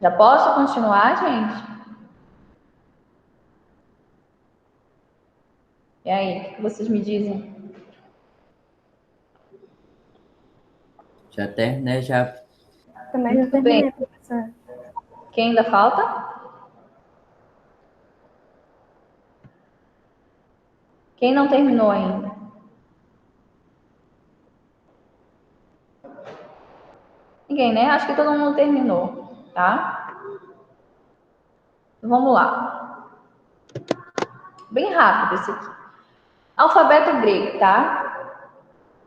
Já posso continuar, gente? E aí, o que vocês me dizem? Já terminei, já. Também já terminei, professor. Quem ainda falta? Quem não terminou ainda? Ninguém, né? Acho que todo mundo terminou, tá? Vamos lá. Bem rápido esse aqui. Alfabeto grego, tá?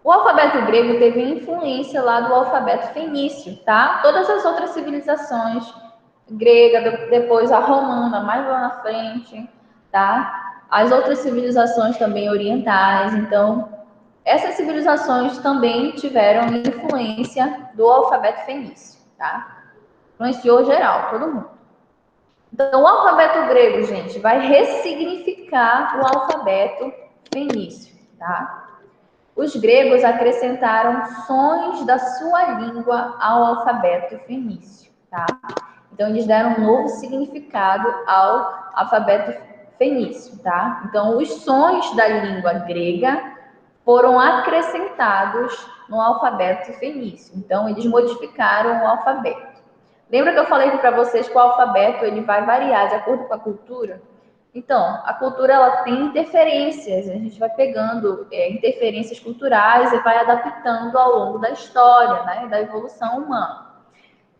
O alfabeto grego teve influência lá do alfabeto fenício, tá? Todas as outras civilizações, grega, depois a romana, mais lá na frente, tá? As outras civilizações também orientais. Então, essas civilizações também tiveram influência do alfabeto fenício, tá? Influenciou geral, todo mundo. Então, o alfabeto grego, gente, vai ressignificar o alfabeto fenício, tá? Os gregos acrescentaram sons da sua língua ao alfabeto fenício, tá? Então, eles deram um novo significado ao alfabeto fenício, tá? Então, os sons da língua grega foram acrescentados no alfabeto fenício. Então, eles modificaram o alfabeto. Lembra que eu falei para vocês que o alfabeto ele vai variar de acordo com a cultura? Então, a cultura ela tem interferências, a gente vai pegando interferências culturais e vai adaptando ao longo da história, né, da evolução humana.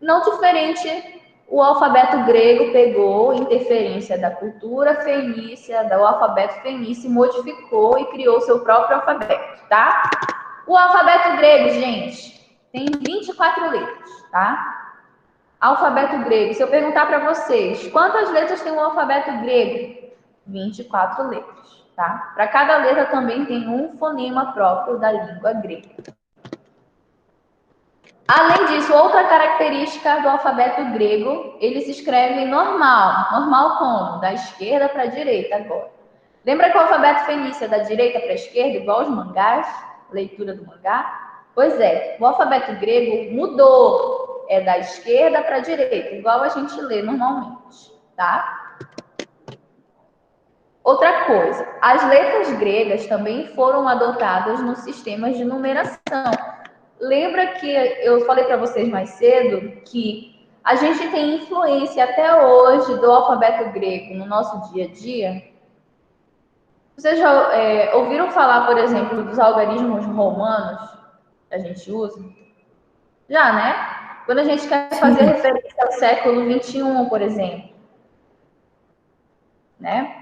Não diferente O alfabeto grego pegou interferência da cultura fenícia, do alfabeto fenício, modificou e criou seu próprio alfabeto, tá? O alfabeto grego, gente, tem 24 letras, tá? Alfabeto grego. Se eu perguntar para vocês, quantas letras tem o alfabeto grego? 24 letras, tá? Para cada letra também tem um fonema próprio da língua grega. Além disso, outra característica do alfabeto grego, ele se escreve normal. Normal como? Da esquerda para a direita agora. Lembra que o alfabeto fenício é da direita para a esquerda, igual os mangás? Leitura do mangá? Pois é, o alfabeto grego mudou. É da esquerda para a direita, igual a gente lê normalmente, tá? Outra coisa, as letras gregas também foram adotadas nos sistemas de numeração. Lembra que eu falei para vocês mais cedo que a gente tem influência até hoje do alfabeto grego no nosso dia a dia? Vocês já ouviram falar, por exemplo, dos algarismos romanos que a gente usa? Já, né? Quando a gente quer fazer referência ao século XXI, por exemplo. Né?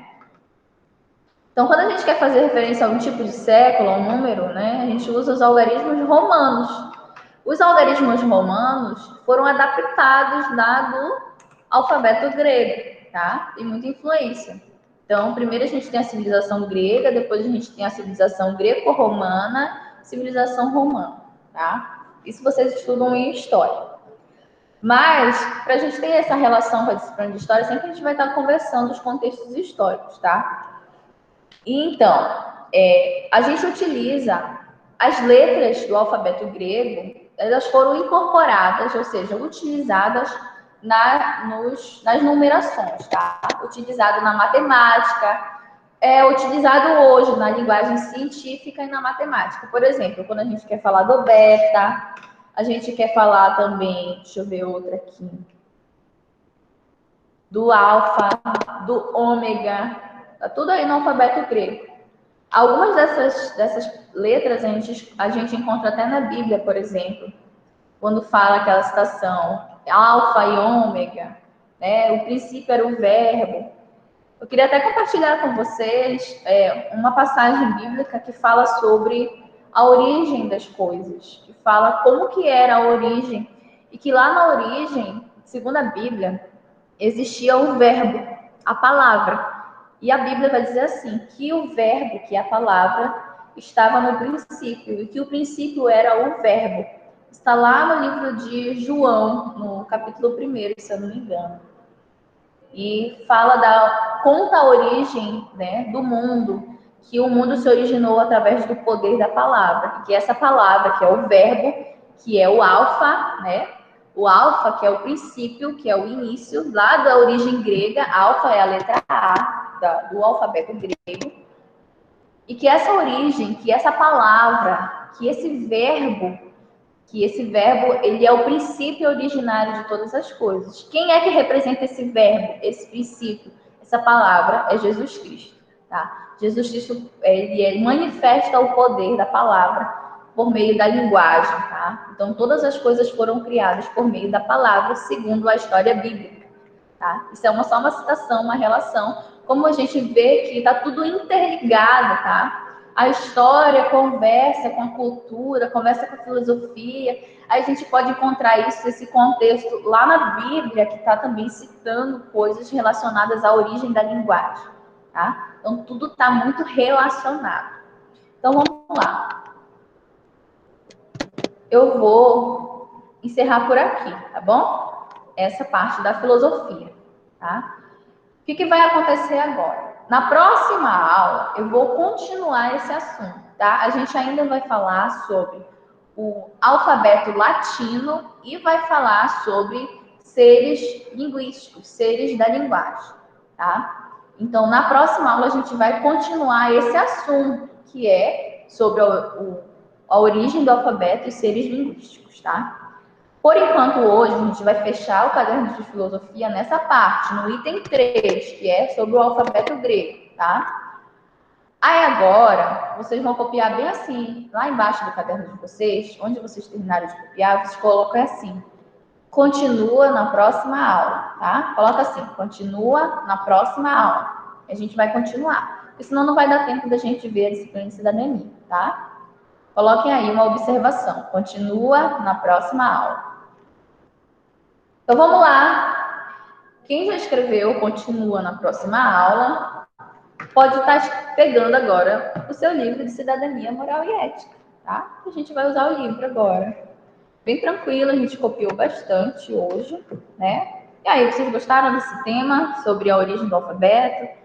Então, quando a gente quer fazer referência a um tipo de século, a um número, né, a gente usa os algarismos romanos. Os algarismos romanos foram adaptados do alfabeto grego, tá? Tem muita influência. Então, primeiro a gente tem a civilização grega, depois a gente tem a civilização greco-romana, civilização romana, tá? Isso vocês estudam em história. Mas, para a gente ter essa relação com a disciplina de história, sempre a gente vai estar conversando os contextos históricos, tá? Então, a gente utiliza as letras do alfabeto grego, elas foram incorporadas, ou seja, utilizadas nas numerações, tá? Utilizado na matemática, utilizado hoje na linguagem científica e na matemática. Por exemplo, quando a gente quer falar do beta, a gente quer falar também, deixa eu ver outra aqui, do alfa, do ômega, tá tudo aí no alfabeto grego. Algumas dessas letras a gente encontra até na Bíblia, por exemplo, quando fala aquela citação, alfa e ômega, né? O princípio era o verbo. Eu queria até compartilhar com vocês uma passagem bíblica que fala sobre a origem das coisas, que fala como que era a origem, e que lá na origem, segundo a Bíblia, existia o verbo, a palavra. E a Bíblia vai dizer assim, que o verbo, que é a palavra, estava no princípio, e que o princípio era o verbo. Está lá no livro de João, no capítulo 1, se eu não me engano. E conta a origem, né, do mundo, que o mundo se originou através do poder da palavra. E que essa palavra, que é o verbo, que é o alfa, né? O alfa, que é o princípio, que é o início, lá da origem grega, alfa é a letra A do alfabeto grego, e que essa origem, que essa palavra, que esse verbo, ele é o princípio originário de todas as coisas. Quem é que representa esse verbo, esse princípio, essa palavra? É Jesus Cristo, tá? Jesus Cristo, ele manifesta o poder da palavra por meio da linguagem, tá? Então, todas as coisas foram criadas por meio da palavra, segundo a história bíblica, tá? Isso é só uma citação, uma relação, como a gente vê que está tudo interligado, tá? A história conversa com a cultura, conversa com a filosofia. Aí a gente pode encontrar esse contexto lá na Bíblia, que está também citando coisas relacionadas à origem da linguagem, tá? Então, tudo está muito relacionado. Então, vamos lá. Eu vou encerrar por aqui, tá bom? Essa parte da filosofia, tá? O que vai acontecer agora? Na próxima aula, eu vou continuar esse assunto, tá? A gente ainda vai falar sobre o alfabeto latino e vai falar sobre seres linguísticos, seres da linguagem, tá? Então, na próxima aula, a gente vai continuar esse assunto, que é sobre a origem do alfabeto e seres linguísticos, tá? Por enquanto, hoje, a gente vai fechar o caderno de filosofia nessa parte, no item 3, que é sobre o alfabeto grego, tá? Aí agora, vocês vão copiar bem assim, lá embaixo do caderno de vocês, onde vocês terminarem de copiar, vocês colocam assim, continua na próxima aula, tá? Coloca assim, continua na próxima aula. A gente vai continuar, porque senão não vai dar tempo da gente ver a disciplina de cidadania, tá? Coloquem aí uma observação, continua na próxima aula. Então vamos lá. Quem já escreveu continua na próxima aula, pode estar pegando agora o seu livro de cidadania, moral e ética, tá? A gente vai usar o livro agora. Bem tranquilo, a gente copiou bastante hoje, né? E aí, vocês gostaram desse tema sobre a origem do alfabeto?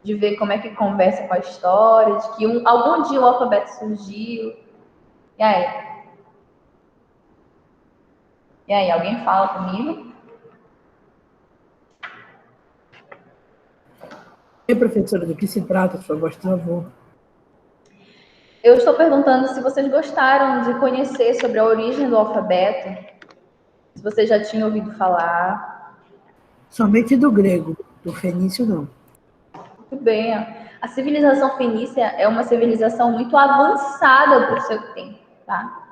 De ver como é que conversa com a história, de que algum dia o alfabeto surgiu. E aí? E aí, alguém fala comigo? E professora, do que se trata, por favor, travou? Eu estou perguntando se vocês gostaram de conhecer sobre a origem do alfabeto, se vocês já tinham ouvido falar. Somente do grego, do fenício não. Muito bem. A civilização fenícia é uma civilização muito avançada para o seu tempo, tá?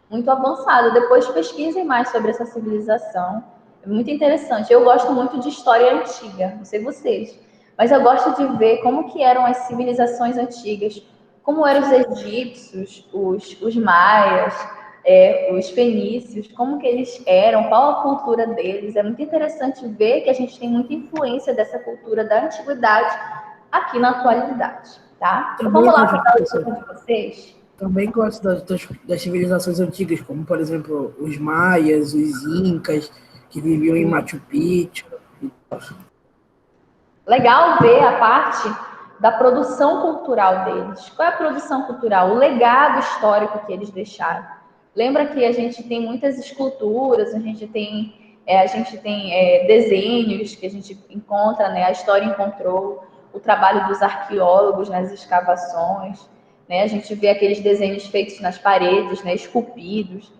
Muito avançada. Depois pesquisem mais sobre essa civilização. É muito interessante. Eu gosto muito de história antiga, não sei vocês, mas eu gosto de ver como que eram as civilizações antigas, como eram os egípcios, os maias, os fenícios, como que eles eram, qual a cultura deles. É muito interessante ver que a gente tem muita influência dessa cultura da antiguidade aqui na atualidade, tá? Então, vamos lá para o estudo de vocês? Também gosto das civilizações antigas, como, por exemplo, os maias, os incas, que viviam em Machu Picchu e tal. Legal ver a parte da produção cultural deles. Qual é a produção cultural? O legado histórico que eles deixaram. Lembra que a gente tem muitas esculturas, a gente tem desenhos que a gente encontra, né? A história encontrou, o trabalho dos arqueólogos nas escavações, né? A gente vê aqueles desenhos feitos nas paredes, né? Esculpidos.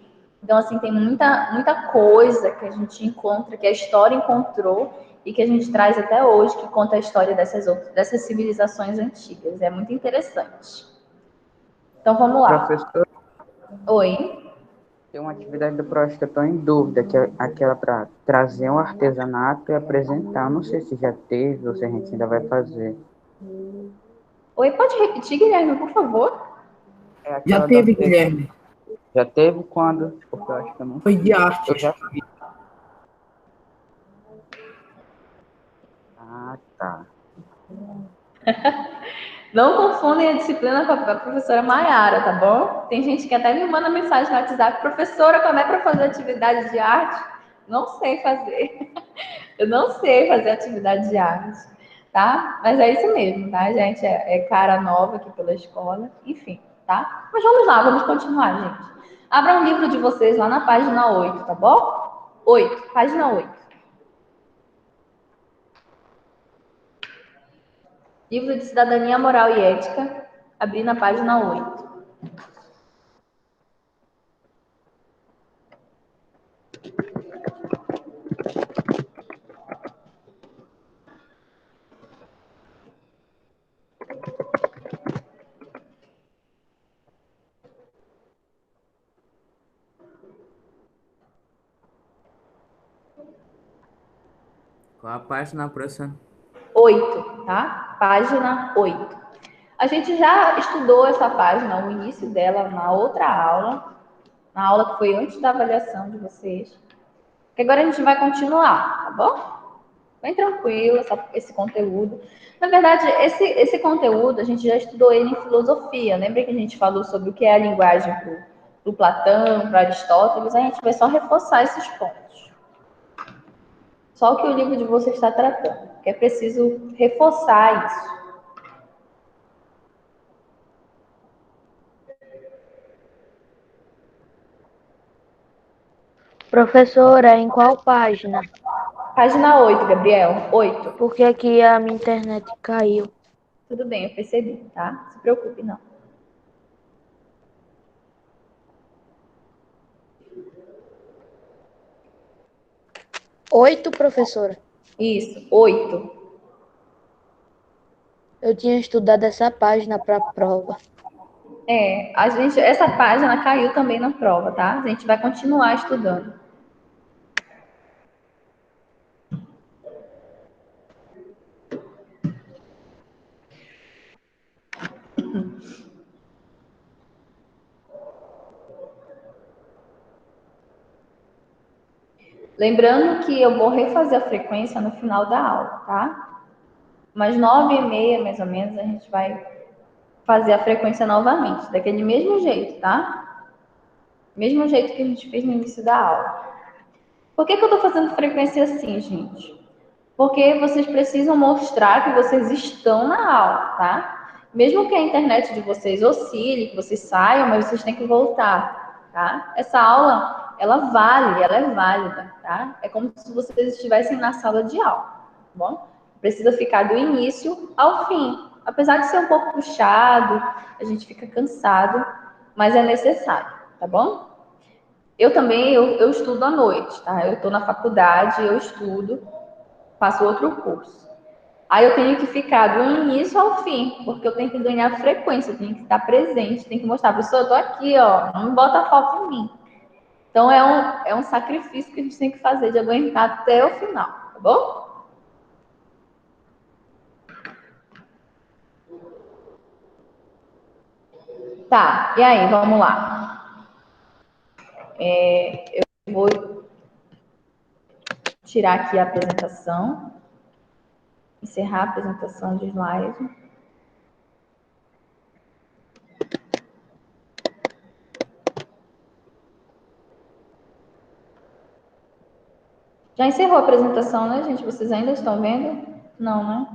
Então, assim, tem muita coisa que a gente encontra, que a história encontrou e que a gente traz até hoje, que conta a história dessas civilizações antigas. É muito interessante. Então, vamos lá. Professor, Oi? tem uma atividade do projeto que eu estou em dúvida, que é aquela para trazer um artesanato e apresentar. Não sei se já teve ou se a gente ainda vai fazer. Oi, pode repetir, Guilherme, por favor? Já teve, Guilherme. Já teve quando? Porque eu acho que eu não Foi de arte. Eu já fiz. Ah, tá. Não confundem a disciplina com a professora Maiara, tá bom? Tem gente que até me manda mensagem no WhatsApp: professora, como é para fazer atividade de arte? Não sei fazer. Eu não sei fazer atividade de arte, tá? Mas é isso mesmo, tá, gente? É cara nova aqui pela escola, enfim, tá? Mas vamos lá, vamos continuar, gente. Abra um livro de vocês lá na página 8, tá bom? 8, página 8. Livro de Cidadania, Moral e Ética, abri na página 8. Qual a página, professor? 8, tá? Página 8. A gente já estudou essa página, o início dela, na outra aula, na aula que foi antes da avaliação de vocês. Que agora a gente vai continuar, tá bom? Bem tranquilo esse conteúdo. Na verdade, esse conteúdo a gente já estudou ele em filosofia. Lembra que a gente falou sobre o que é a linguagem para o Platão, para Aristóteles? A gente vai só reforçar esses pontos. Só o que o livro de vocês está tratando, que é preciso reforçar isso. Professora, em qual página? Página 8, Gabriel. 8. Porque aqui a minha internet caiu. Tudo bem, eu percebi, tá? Não se preocupe, não. Oito, professora? Isso, 8. Eu tinha estudado essa página para a prova. Essa página caiu também na prova, tá? A gente vai continuar estudando. Lembrando que eu vou refazer a frequência no final da aula, tá? Mas 9h30, mais ou menos, a gente vai fazer a frequência novamente, daquele mesmo jeito, tá? Mesmo jeito que a gente fez no início da aula. Por que eu tô fazendo frequência assim, gente? Porque vocês precisam mostrar que vocês estão na aula, tá? Mesmo que a internet de vocês oscile, que vocês saiam, mas vocês têm que voltar, tá? Essa aula, ela é válida, tá? É como se vocês estivessem na sala de aula, tá bom? Precisa ficar do início ao fim. Apesar de ser um pouco puxado, a gente fica cansado, mas é necessário, tá bom? Eu também, eu estudo à noite, tá? Eu estou na faculdade, eu estudo, faço outro curso. Aí eu tenho que ficar do início ao fim, porque eu tenho que ganhar frequência, eu tenho que estar presente, tenho que mostrar, pessoal, eu tô aqui, ó, não bota falta em mim. Então é um sacrifício que a gente tem que fazer de aguentar até o final, tá bom? Tá, e aí, vamos lá. Eu vou tirar aqui a apresentação, encerrar a apresentação de slide. Já encerrou a apresentação, né, gente? Vocês ainda estão vendo? Não, né?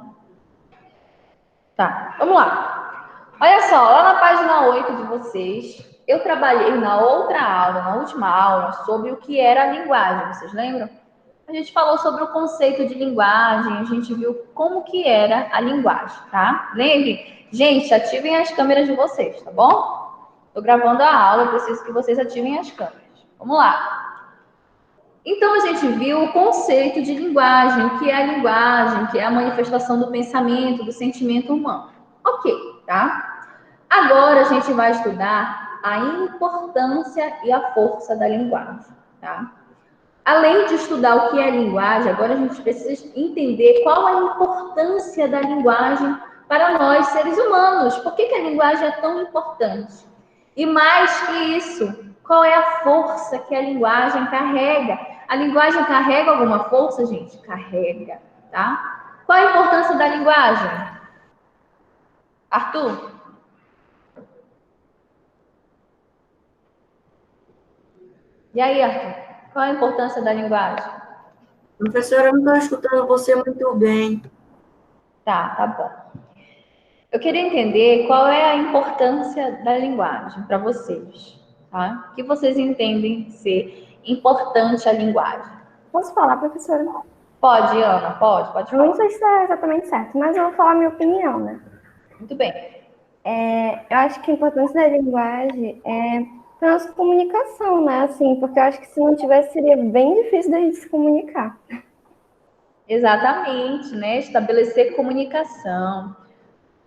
Tá, vamos lá. Olha só, lá na página 8 de vocês, eu trabalhei na outra aula, na última aula, sobre o que era a linguagem, vocês lembram? A gente falou sobre o conceito de linguagem, a gente viu como que era a linguagem, tá? Lembre, gente, ativem as câmeras de vocês, tá bom? Tô gravando a aula, eu preciso que vocês ativem as câmeras. Vamos lá. Então, a gente viu o conceito de linguagem, o que é a linguagem, que é a manifestação do pensamento, do sentimento humano. Ok, tá? Agora, a gente vai estudar a importância e a força da linguagem, tá? Além de estudar o que é a linguagem, agora a gente precisa entender qual a importância da linguagem para nós, seres humanos. Por que a linguagem é tão importante? E mais que isso, qual é a força que a linguagem carrega? A linguagem carrega alguma força, gente? Carrega, tá? Qual a importância da linguagem? Arthur? E aí, Arthur? Qual a importância da linguagem? Professora, eu não estou escutando você muito bem. Tá bom. Eu queria entender qual é a importância da linguagem para vocês, tá? O que vocês entendem ser importante a linguagem? Posso falar, professora? Pode, Ana, pode falar. Eu não sei se é exatamente certo, mas eu vou falar a minha opinião, né? Muito bem. Eu acho que a importância da linguagem é para nossa comunicação, né? Assim, porque eu acho que se não tivesse, seria bem difícil da gente se comunicar. Exatamente, né? Estabelecer comunicação.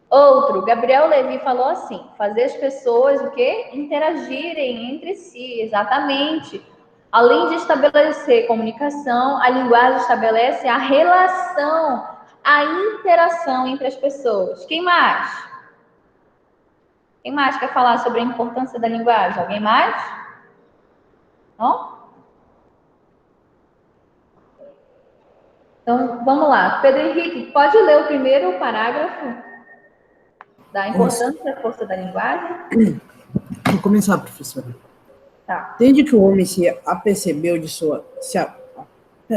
Outro, Gabriel Levi falou assim, fazer as pessoas o quê? Interagirem entre si, exatamente. Além de estabelecer comunicação, a linguagem estabelece a relação, a interação entre as pessoas. Quem mais? Quem mais quer falar sobre a importância da linguagem? Alguém mais? Não? Então, vamos lá. Pedro Henrique, pode ler o primeiro parágrafo da importância e a força da linguagem? Vou começar, professora. Tá. Desde que o homem se apercebeu de sua...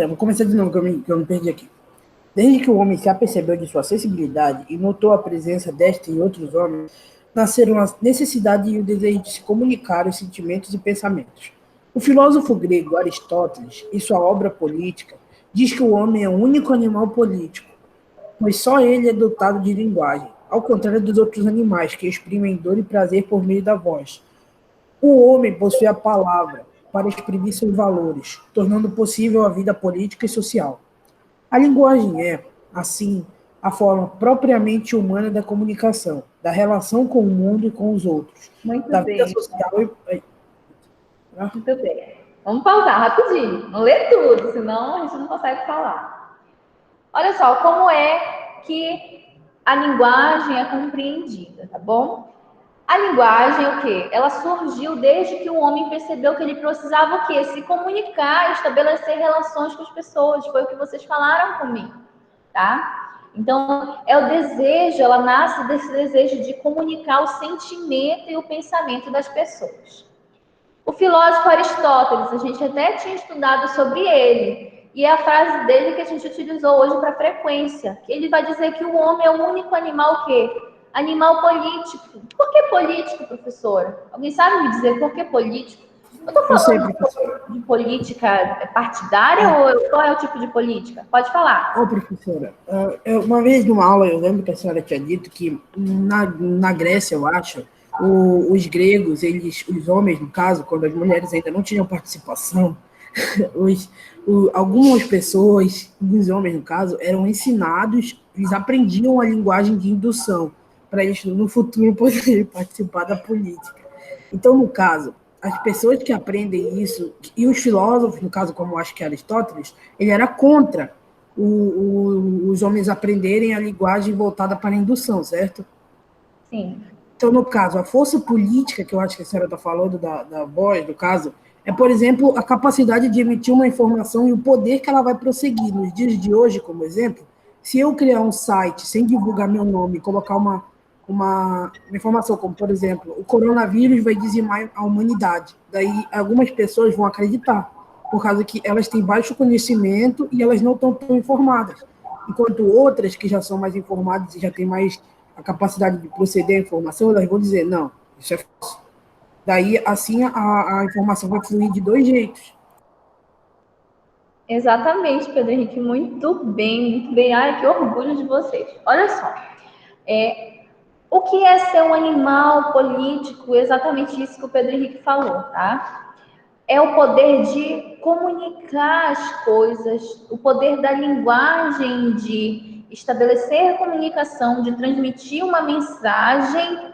vou começar de novo, que eu me perdi aqui. Desde que o homem se apercebeu de sua sensibilidade e notou a presença desta em outros homens, nasceram a necessidade e o desejo de se comunicar os sentimentos e pensamentos. O filósofo grego Aristóteles, em sua obra Política, diz que o homem é o único animal político, pois só ele é dotado de linguagem, ao contrário dos outros animais, que exprimem dor e prazer por meio da voz. O homem possui a palavra para exprimir seus valores, tornando possível a vida política e social. A linguagem é, assim, a forma propriamente humana da comunicação, da relação com o mundo e com os outros, da vida social e... Muito bem. Vamos pausar rapidinho. Não lê tudo, senão a gente não consegue falar. Olha só, como é que a linguagem é compreendida, tá bom? A linguagem, o quê? Ela surgiu desde que o homem percebeu que ele precisava o quê? Se comunicar, estabelecer relações com as pessoas. Foi o que vocês falaram comigo, tá? Então, é o desejo, ela nasce desse desejo de comunicar o sentimento e o pensamento das pessoas. O filósofo Aristóteles, a gente até tinha estudado sobre ele, e é a frase dele que a gente utilizou hoje para frequência, que ele vai dizer que o homem é o único animal o quê? Animal político. Por que político, professora? Alguém sabe me dizer por que político? Eu estou falando de política partidária ou qual é o tipo de política? Pode falar. Ô, professora, uma vez numa aula, eu lembro que a senhora tinha dito que na Grécia, eu acho, os gregos, os homens, no caso, quando as mulheres ainda não tinham participação, algumas pessoas, alguns homens, no caso, eram ensinados, eles aprendiam a linguagem de indução, para eles, no futuro, poderem participar da política. Então, no caso, as pessoas que aprendem isso, e os filósofos, no caso, como eu acho que Aristóteles, ele era contra os homens aprenderem a linguagem voltada para a indução, certo? Sim. Então, no caso, a força política, que eu acho que a senhora está falando da voz, do caso, é, por exemplo, a capacidade de emitir uma informação e o poder que ela vai prosseguir. Nos dias de hoje, como exemplo, se eu criar um site sem divulgar meu nome, colocar uma informação como, por exemplo, o coronavírus vai dizimar a humanidade. Daí, algumas pessoas vão acreditar, por causa que elas têm baixo conhecimento e elas não estão tão informadas. Enquanto outras, que já são mais informadas e já têm mais a capacidade de proceder à informação, elas vão dizer, não, isso é falso. Daí, assim, a informação vai fluir de dois jeitos. Exatamente, Pedro Henrique, muito bem, muito bem. Ai, que orgulho de vocês. Olha só, o que é ser um animal político? Exatamente isso que o Pedro Henrique falou, tá? É o poder de comunicar as coisas, o poder da linguagem, de estabelecer comunicação, de transmitir uma mensagem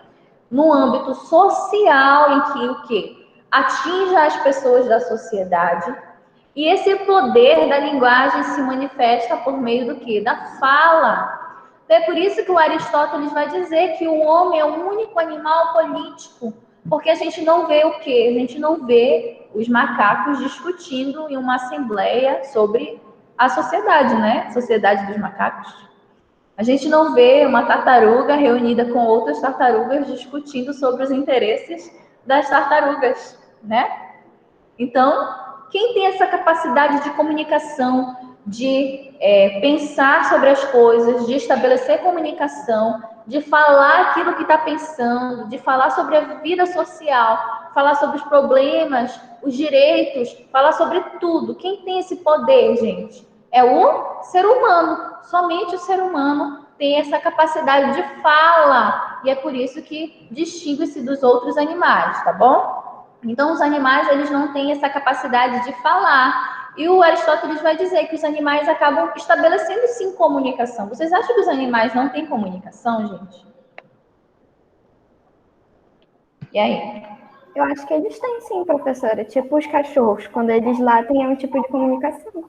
no âmbito social em que o quê? Atinja as pessoas da sociedade. E esse poder da linguagem se manifesta por meio do quê? Da fala. É por isso que o Aristóteles vai dizer que o homem é o único animal político, porque a gente não vê o quê? A gente não vê os macacos discutindo em uma assembleia sobre a sociedade, né? Sociedade dos macacos. A gente não vê uma tartaruga reunida com outras tartarugas discutindo sobre os interesses das tartarugas, né? Então, quem tem essa capacidade de comunicação, de pensar sobre as coisas, de estabelecer comunicação, de falar aquilo que está pensando, de falar sobre a vida social, falar sobre os problemas, os direitos, falar sobre tudo. Quem tem esse poder, gente? É o ser humano. Somente o ser humano tem essa capacidade de fala. E é por isso que distingue-se dos outros animais, tá bom? Então, os animais, eles não têm essa capacidade de falar. E o Aristóteles vai dizer que os animais acabam estabelecendo, sim, comunicação. Vocês acham que os animais não têm comunicação, gente? E aí? Eu acho que eles têm, sim, professora. Tipo os cachorros, quando eles latem, é um tipo de comunicação.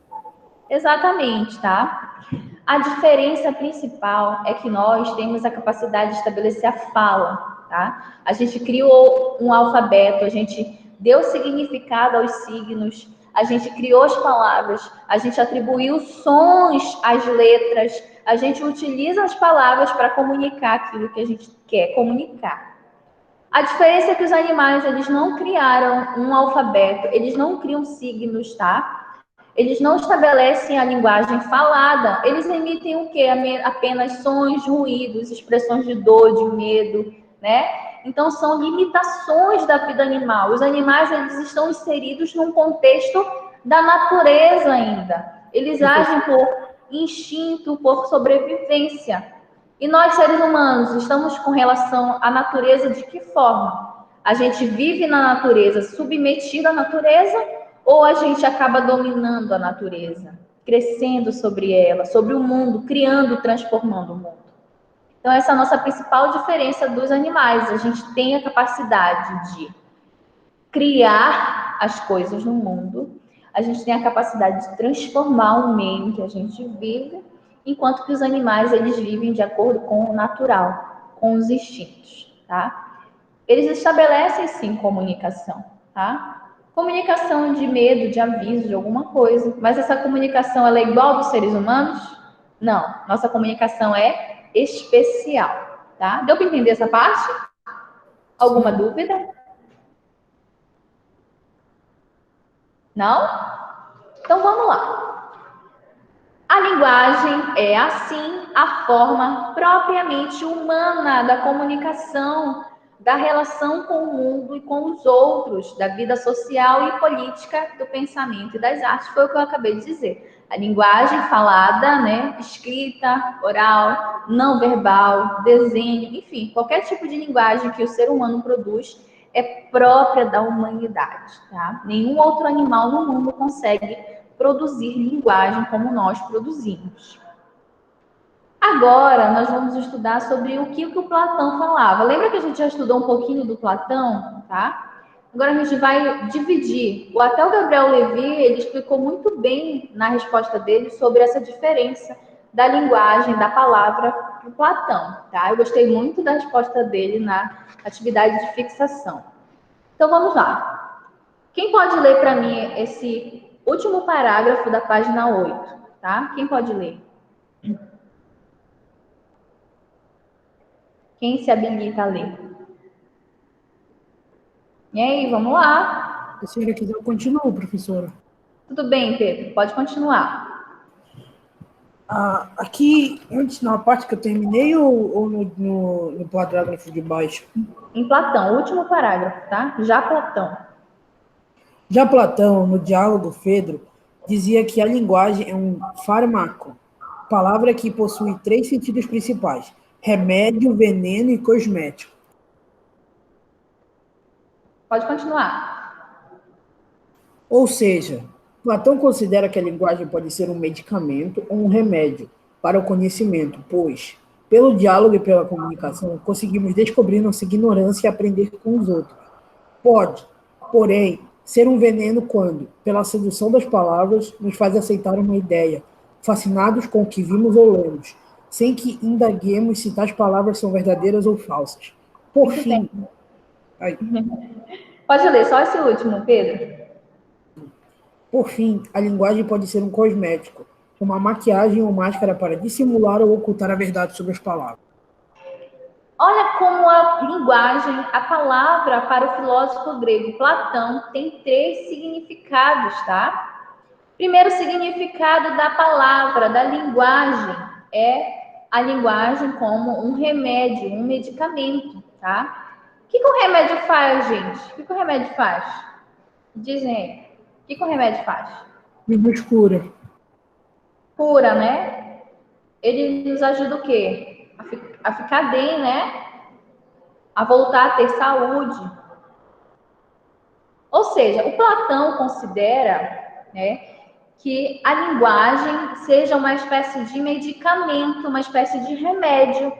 Exatamente, tá? A diferença principal é que nós temos a capacidade de estabelecer a fala, tá? A gente criou um alfabeto, a gente deu significado aos signos, a gente criou as palavras, a gente atribuiu sons às letras, a gente utiliza as palavras para comunicar aquilo que a gente quer comunicar. A diferença é que os animais, eles não criaram um alfabeto, eles não criam signos, tá? Eles não estabelecem a linguagem falada, eles emitem o quê? Apenas sons, ruídos, expressões de dor, de medo, né? Então, são limitações da vida animal. Os animais, eles estão inseridos num contexto da natureza ainda. Eles agem por instinto, por sobrevivência. E nós, seres humanos, estamos com relação à natureza de que forma? A gente vive na natureza, submetido à natureza, ou a gente acaba dominando a natureza, crescendo sobre ela, sobre o mundo, criando, transformando o mundo? Então, essa é a nossa principal diferença dos animais. A gente tem a capacidade de criar as coisas no mundo, a gente tem a capacidade de transformar o meio em que a gente vive, enquanto que os animais, eles vivem de acordo com o natural, com os instintos, tá? eles estabelecem, sim, comunicação, tá? Comunicação de medo, de aviso, de alguma coisa. Mas essa comunicação, ela é igual dos seres humanos? Não. Nossa comunicação é especial, tá? Deu para entender essa parte? Alguma dúvida? Não? Então, vamos lá. A linguagem é, assim, a forma propriamente humana da comunicação, da relação com o mundo e com os outros, da vida social e política, do pensamento e das artes, foi o que eu acabei de dizer. A linguagem falada, né, escrita, oral, não verbal, desenho, enfim, qualquer tipo de linguagem que o ser humano produz é própria da humanidade, tá? Nenhum outro animal no mundo consegue produzir linguagem como nós produzimos. Agora, nós vamos estudar sobre o que o Platão falava. Lembra que a gente já estudou um pouquinho do Platão, tá? Agora a gente vai dividir. Até o Gabriel Levi, ele explicou muito bem na resposta dele sobre essa diferença da linguagem, da palavra para o Platão, tá? Eu gostei muito da resposta dele na atividade de fixação. Então, vamos lá. Quem pode ler para mim esse último parágrafo da página 8, tá? Quem pode ler? Quem se habilita a ler? E aí, vamos lá. Se a senhora quiser, eu continuo, professora. Tudo bem, Pedro, pode continuar. Aqui, antes, na parte que eu terminei ou no parágrafo de baixo? Em Platão, último parágrafo, tá? Já Platão. Já Platão, no diálogo Fedro, dizia que a linguagem é um fármaco, palavra que possui 3 sentidos principais: remédio, veneno e cosmético. Pode continuar. Ou seja, Platão considera que a linguagem pode ser um medicamento ou um remédio para o conhecimento, pois, pelo diálogo e pela comunicação, conseguimos descobrir nossa ignorância e aprender com os outros. Pode, porém, ser um veneno quando, pela sedução das palavras, nos faz aceitar uma ideia, fascinados com o que vimos ou lemos, sem que indaguemos se tais palavras são verdadeiras ou falsas. Por fim... Pode ler só esse último, Pedro. Por fim, a linguagem pode ser um cosmético, uma maquiagem ou máscara para dissimular ou ocultar a verdade sobre as palavras. Olha como a linguagem, a palavra para o filósofo grego Platão tem 3 significados, tá? Primeiro significado da palavra, da linguagem, é a linguagem como um remédio, um medicamento, tá? O que o remédio faz, gente? O que o remédio faz? Dizem aí. O que o remédio faz? Nos cura. Cura, né? Ele nos ajuda o quê? A ficar bem, né? A voltar a ter saúde. Ou seja, o Platão considera, né, que a linguagem seja uma espécie de medicamento, uma espécie de remédio.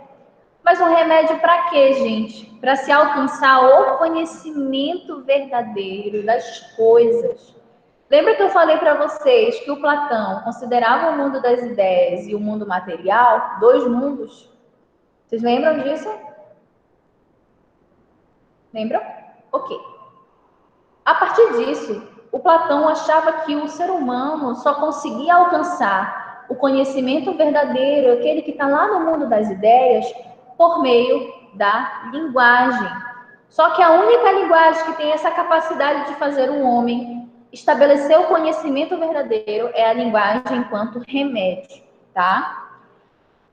Mas um remédio para quê, gente? Para se alcançar o conhecimento verdadeiro das coisas. Lembra que eu falei para vocês que o Platão considerava o mundo das ideias e o mundo material 2 mundos? Vocês lembram disso? Lembram? Ok. A partir disso, o Platão achava que o ser humano só conseguia alcançar o conhecimento verdadeiro, aquele que está lá no mundo das ideias, por meio da linguagem. Só que a única linguagem que tem essa capacidade de fazer um homem estabelecer o conhecimento verdadeiro é a linguagem enquanto remédio, tá?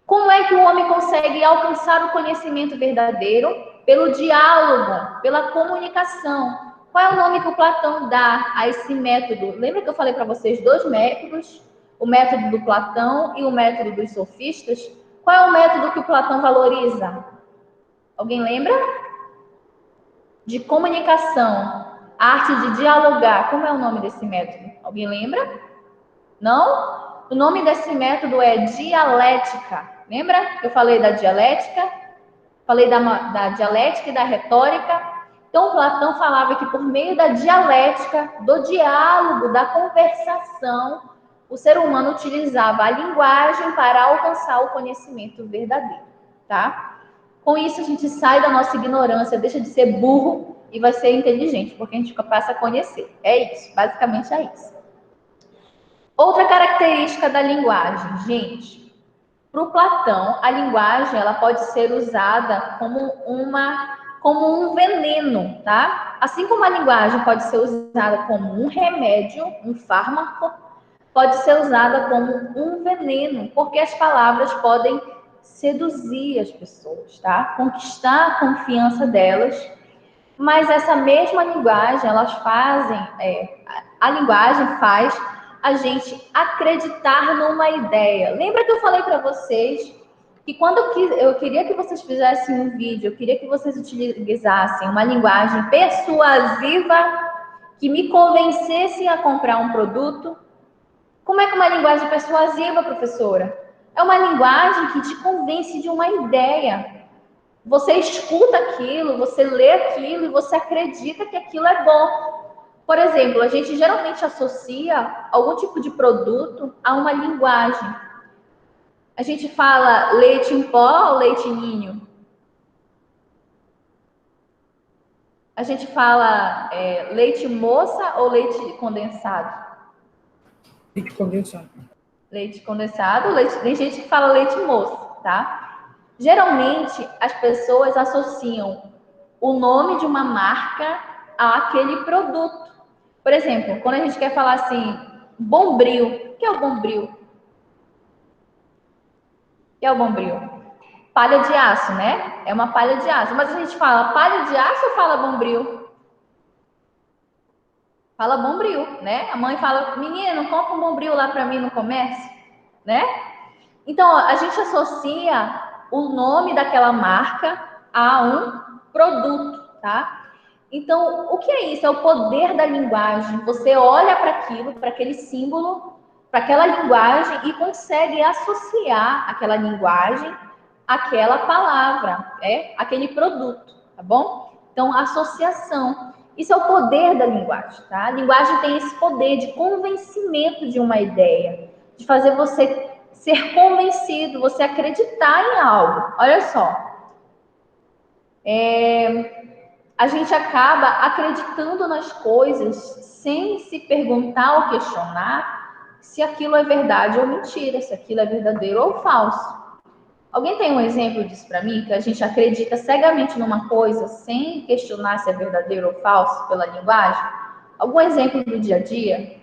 Como é que o homem consegue alcançar o conhecimento verdadeiro? Pelo diálogo, pela comunicação. Qual é o nome que o Platão dá a esse método? Lembra que eu falei para vocês 2 métodos? O método do Platão e o método dos sofistas? Qual é o método que o Platão valoriza? Alguém lembra? De comunicação, a arte de dialogar. Como é o nome desse método? Alguém lembra? Não? O nome desse método é dialética. Lembra que eu falei da dialética? Falei da dialética e da retórica. Então, Platão falava que por meio da dialética, do diálogo, da conversação, o ser humano utilizava a linguagem para alcançar o conhecimento verdadeiro, tá? Com isso, a gente sai da nossa ignorância, deixa de ser burro e vai ser inteligente, porque a gente passa a conhecer. É isso, basicamente é isso. Outra característica da linguagem, gente. Para o Platão, a linguagem ela pode ser usada como um veneno, tá? Assim como a linguagem pode ser usada como um remédio, um fármaco, pode ser usada como um veneno, porque as palavras podem seduzir as pessoas, tá? Conquistar a confiança delas. Mas essa mesma linguagem, a linguagem faz a gente acreditar numa ideia. Lembra que eu falei para vocês que quando eu queria que vocês fizessem um vídeo, eu queria que vocês utilizassem uma linguagem persuasiva que me convencesse a comprar um produto? Como é que é uma linguagem persuasiva, professora? É uma linguagem que te convence de uma ideia. Você escuta aquilo, você lê aquilo e você acredita que aquilo é bom. Por exemplo, a gente geralmente associa algum tipo de produto a uma linguagem. A gente fala leite em pó ou leite ninho? A gente fala leite moça ou leite condensado? Leite condensado. Leite condensado, tem gente que fala leite moça, tá? Geralmente, as pessoas associam o nome de uma marca àquele produto. Por exemplo, quando a gente quer falar assim, Bombril. O que é o Bombril? O que é o Bombril? Palha de aço, né? É uma palha de aço. Mas a gente fala palha de aço ou fala Bombril? Fala Bombril, né? A mãe fala, menino, compra um Bombril lá para mim no comércio, né? Então, a gente associa o nome daquela marca a um produto, tá? Então, o que é isso? É o poder da linguagem. Você olha para aquilo, para aquele símbolo, para aquela linguagem e consegue associar aquela linguagem àquela palavra, aquele produto, tá bom? Então, associação. Isso é o poder da linguagem, tá? A linguagem tem esse poder de convencimento de uma ideia, de fazer você ser convencido, você acreditar em algo. Olha só. A gente acaba acreditando nas coisas sem se perguntar ou questionar se aquilo é verdade ou mentira, se aquilo é verdadeiro ou falso. Alguém tem um exemplo disso para mim? Que a gente acredita cegamente numa coisa sem questionar se é verdadeiro ou falso pela linguagem? Algum exemplo do dia a dia?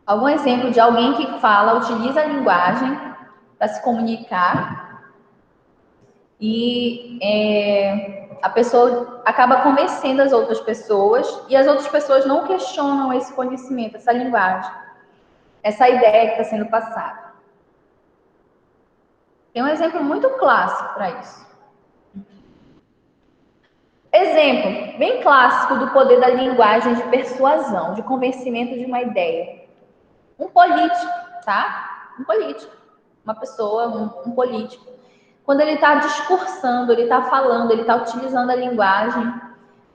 Algum exemplo de alguém que utiliza a linguagem para se comunicar e a pessoa acaba convencendo as outras pessoas e as outras pessoas não questionam esse conhecimento, essa linguagem, essa ideia que está sendo passada. Tem um exemplo muito clássico para isso. Exemplo bem clássico do poder da linguagem de persuasão, de convencimento de uma ideia. Um político, tá? Um político. Uma pessoa, um político. Quando ele está discursando, ele está falando, ele está utilizando a linguagem,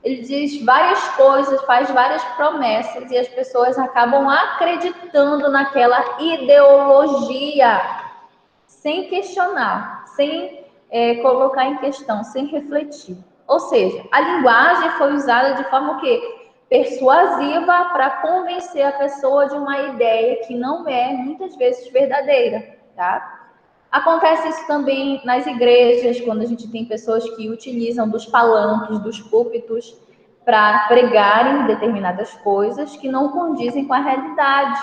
ele diz várias coisas, faz várias promessas e as pessoas acabam acreditando naquela ideologia sem questionar, sem colocar em questão, sem refletir. Ou seja, a linguagem foi usada de forma o quê? Persuasiva para convencer a pessoa de uma ideia que não é, muitas vezes, verdadeira, tá? Acontece isso também nas igrejas, quando a gente tem pessoas que utilizam dos palanques, dos púlpitos, para pregarem determinadas coisas que não condizem com a realidade.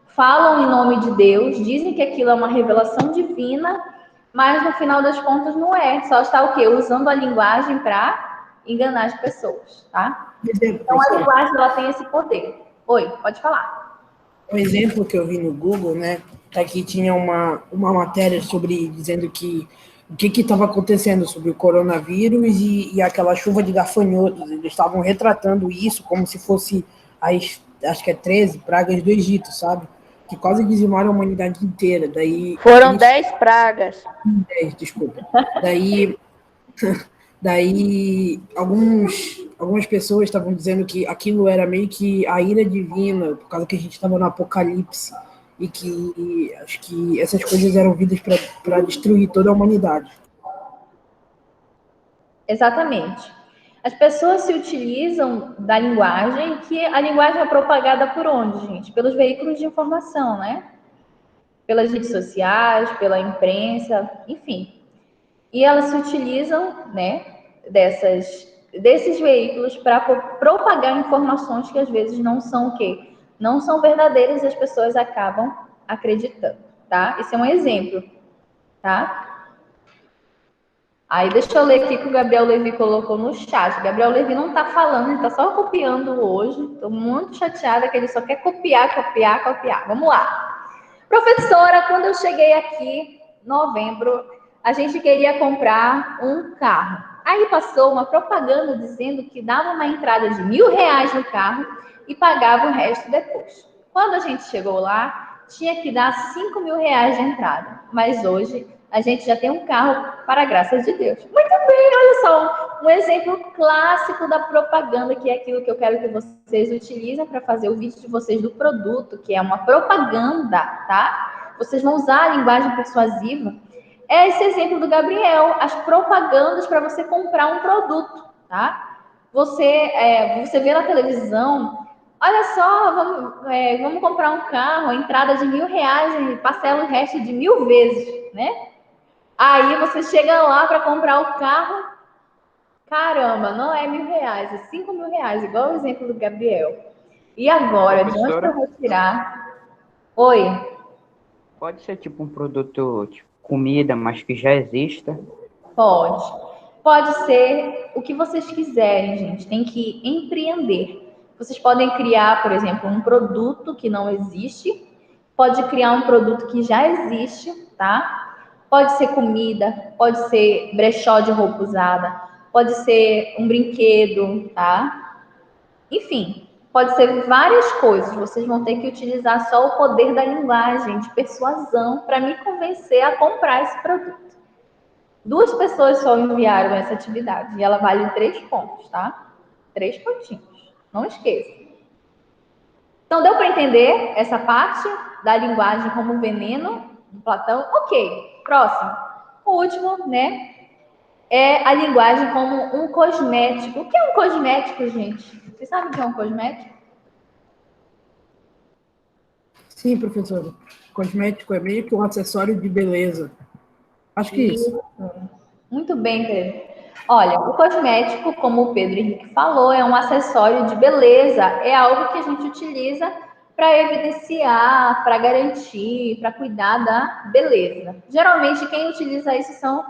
Falam em nome de Deus, dizem que aquilo é uma revelação divina, mas no final das contas não é. Só está o quê? Usando a linguagem para enganar as pessoas, tá? Então a linguagem ela tem esse poder. Oi, pode falar. Um exemplo que eu vi no Google, né? Aqui tinha uma matéria dizendo que o que estava acontecendo sobre o coronavírus e aquela chuva de gafanhotos. Eles estavam retratando isso como se fosse acho que é 13 pragas do Egito, sabe? Que quase dizimaram a humanidade inteira. Daí foram 10 pragas. 10, desculpa. Daí algumas pessoas estavam dizendo que aquilo era meio que a ira divina, por causa que a gente estava no apocalipse. e que acho que essas coisas eram vidas para destruir toda a humanidade. Exatamente. As pessoas se utilizam da linguagem, que a linguagem é propagada por onde, gente? Pelos veículos de informação, né? Pelas redes sociais, pela imprensa, enfim. E elas se utilizam, né, desses veículos para propagar informações que às vezes não são o quê? Não são verdadeiras e as pessoas acabam acreditando, tá? Esse é um exemplo, tá? Aí deixa eu ler aqui que o Gabriel Levi colocou no chat. O Gabriel Levi não está falando, ele está só copiando hoje. Estou muito chateada que ele só quer copiar, copiar, copiar. Vamos lá. Professora, quando eu cheguei aqui, em novembro, a gente queria comprar um carro. Aí passou uma propaganda dizendo que dava uma entrada de R$ 1.000 no carro e pagava o resto depois. Quando a gente chegou lá, tinha que dar R$ 5.000 de entrada. Mas hoje a gente já tem um carro, para a graça de Deus. Muito bem, olha só, um exemplo clássico da propaganda, que é aquilo que eu quero que vocês utilizem para fazer o vídeo de vocês do produto, que é uma propaganda, tá? Vocês vão usar a linguagem persuasiva. É esse exemplo do Gabriel, as propagandas para você comprar um produto, tá? Você vê na televisão, olha só, vamos comprar um carro, entrada de R$ 1.000 e parcela o resto de 1.000 vezes, né? Aí você chega lá para comprar o carro, caramba, não é R$ 1.000, é R$ 5.000, igual o exemplo do Gabriel. E agora, de onde eu vou tirar? Oi? Pode ser tipo um produto, tipo comida, mas que já exista? Pode. Pode ser o que vocês quiserem, gente. Tem que empreender. Vocês podem criar, por exemplo, um produto que não existe. Pode criar um produto que já existe, tá? Pode ser comida, pode ser brechó de roupa usada, pode ser um brinquedo, tá? Enfim, pode ser várias coisas. Vocês vão ter que utilizar só o poder da linguagem, de persuasão, para me convencer a comprar esse produto. 2 pessoas só enviaram essa atividade e ela vale 3 pontos, tá? 3 pontinhos. Não esqueça. Então, deu para entender essa parte da linguagem como veneno de Platão? Ok. Próximo. O último, né? É a linguagem como um cosmético. O que é um cosmético, gente? Vocês sabem o que é um cosmético? Sim, professor. Cosmético é meio que um acessório de beleza. Acho que é isso. Muito bem, Pedro. Olha, o cosmético, como o Pedro Henrique falou, é um acessório de beleza. É algo que a gente utiliza para evidenciar, para garantir, para cuidar da beleza. Geralmente, quem utiliza isso são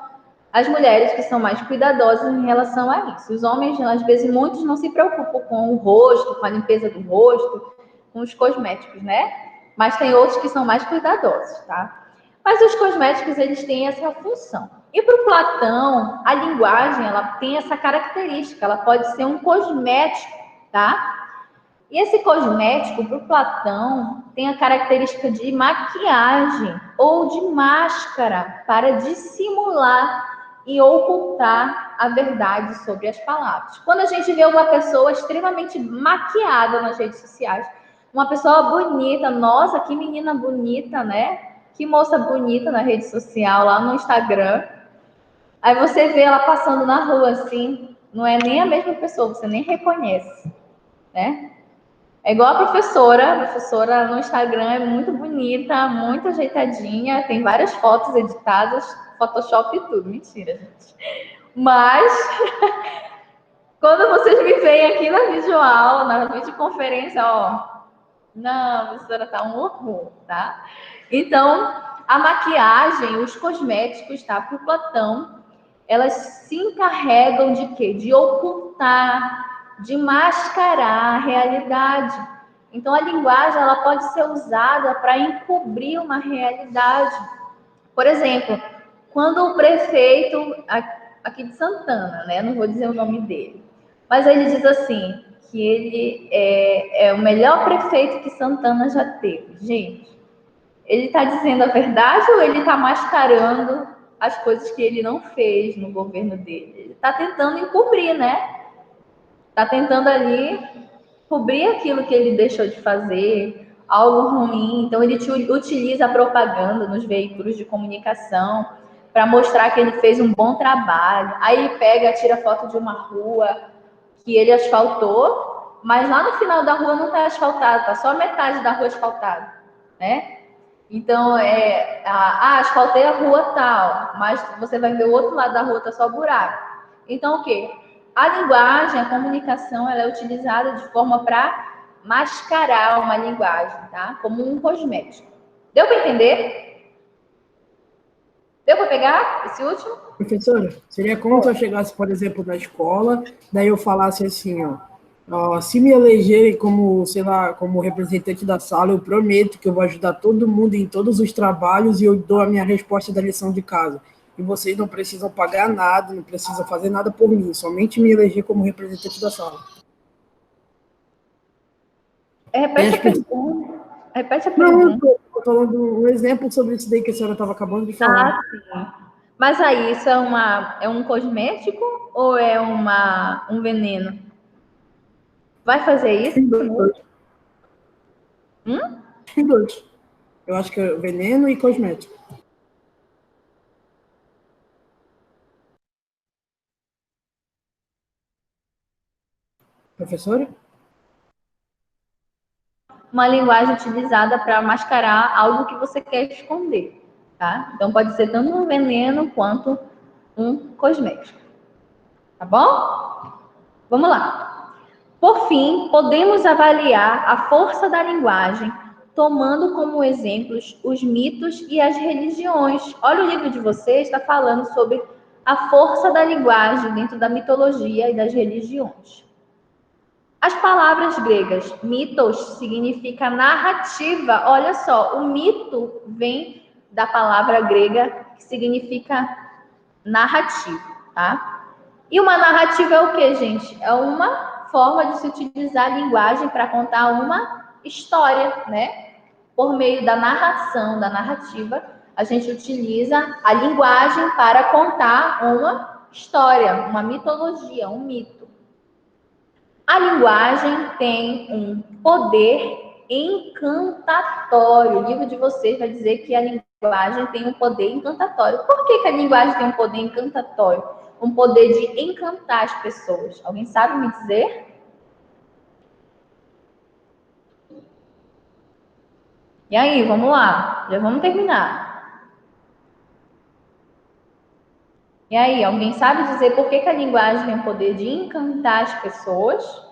as mulheres que são mais cuidadosas em relação a isso. Os homens, às vezes, muitos não se preocupam com o rosto, com a limpeza do rosto, com os cosméticos, né? Mas tem outros que são mais cuidadosos, tá? Mas os cosméticos, eles têm essa função. E para o Platão, a linguagem, ela tem essa característica, ela pode ser um cosmético, tá? E esse cosmético, para o Platão, tem a característica de maquiagem ou de máscara para dissimular e ocultar a verdade sobre as palavras. Quando a gente vê uma pessoa extremamente maquiada nas redes sociais, uma pessoa bonita, nossa, que menina bonita, né? Que moça bonita na rede social, lá no Instagram. Aí você vê ela passando na rua assim, não é nem a mesma pessoa, você nem reconhece, né? É igual a professora no Instagram é muito bonita, muito ajeitadinha, tem várias fotos editadas, Photoshop e tudo, mentira, gente. Mas, quando vocês me veem aqui na videoaula, na videoconferência, ó, não, a professora tá um horror, tá? Então, a maquiagem, os cosméticos, tá? Para o Platão, elas se encarregam de quê? De ocultar, de mascarar a realidade. Então, a linguagem ela pode ser usada para encobrir uma realidade. Por exemplo, quando o prefeito aqui de Santana, né? Não vou dizer o nome dele, mas ele diz assim, que ele é o melhor prefeito que Santana já teve. Gente, ele está dizendo a verdade ou ele está mascarando as coisas que ele não fez no governo dele? Ele está tentando encobrir, né? Está tentando ali cobrir aquilo que ele deixou de fazer, algo ruim. Então, ele utiliza a propaganda nos veículos de comunicação para mostrar que ele fez um bom trabalho. Aí ele pega, tira foto de uma rua que ele asfaltou, mas lá no final da rua não está asfaltado, está só metade da rua asfaltada, né? Então, asfaltei a rua tal, mas você vai ver o outro lado da rua, está só buraco. Então, o quê? A linguagem, a comunicação, ela é utilizada de forma para mascarar uma linguagem, tá? Como um cosmético. Deu para entender? Deu para pegar esse último? Professora, seria como se eu chegasse, por exemplo, na escola, daí eu falasse assim, ó, se me elegerem como, sei lá, como representante da sala, eu prometo que eu vou ajudar todo mundo em todos os trabalhos e eu dou a minha resposta da lição de casa. E vocês não precisam pagar nada, não precisam fazer nada por mim, somente me eleger como representante da sala. Repete a pergunta. Repete a Não, pergunta. eu estou falando um exemplo sobre isso daí que a senhora estava acabando de falar. Sim. Mas aí, isso é um cosmético ou é um veneno? Vai fazer isso? Dois. Eu acho que é veneno e cosmético. Professora? Uma linguagem utilizada para mascarar algo que você quer esconder, tá? Então pode ser tanto um veneno quanto um cosmético. Tá bom? Vamos lá. Por fim, podemos avaliar a força da linguagem tomando como exemplos os mitos e as religiões. Olha, o livro de vocês está falando sobre a força da linguagem dentro da mitologia e das religiões. As palavras gregas mitos significa narrativa. Olha só, o mito vem da palavra grega que significa narrativa, tá? E uma narrativa é o que, gente? É uma forma de se utilizar a linguagem para contar uma história, né? Por meio da narração, da narrativa, a gente utiliza a linguagem para contar uma história, uma mitologia, um mito. A linguagem tem um poder encantatório. O livro de vocês vai dizer que a linguagem tem um poder encantatório. Por que a linguagem tem um poder encantatório? Um poder de encantar as pessoas. Alguém sabe me dizer? E aí, vamos lá. Já vamos terminar. E aí, alguém sabe dizer por que a linguagem tem o poder de encantar as pessoas?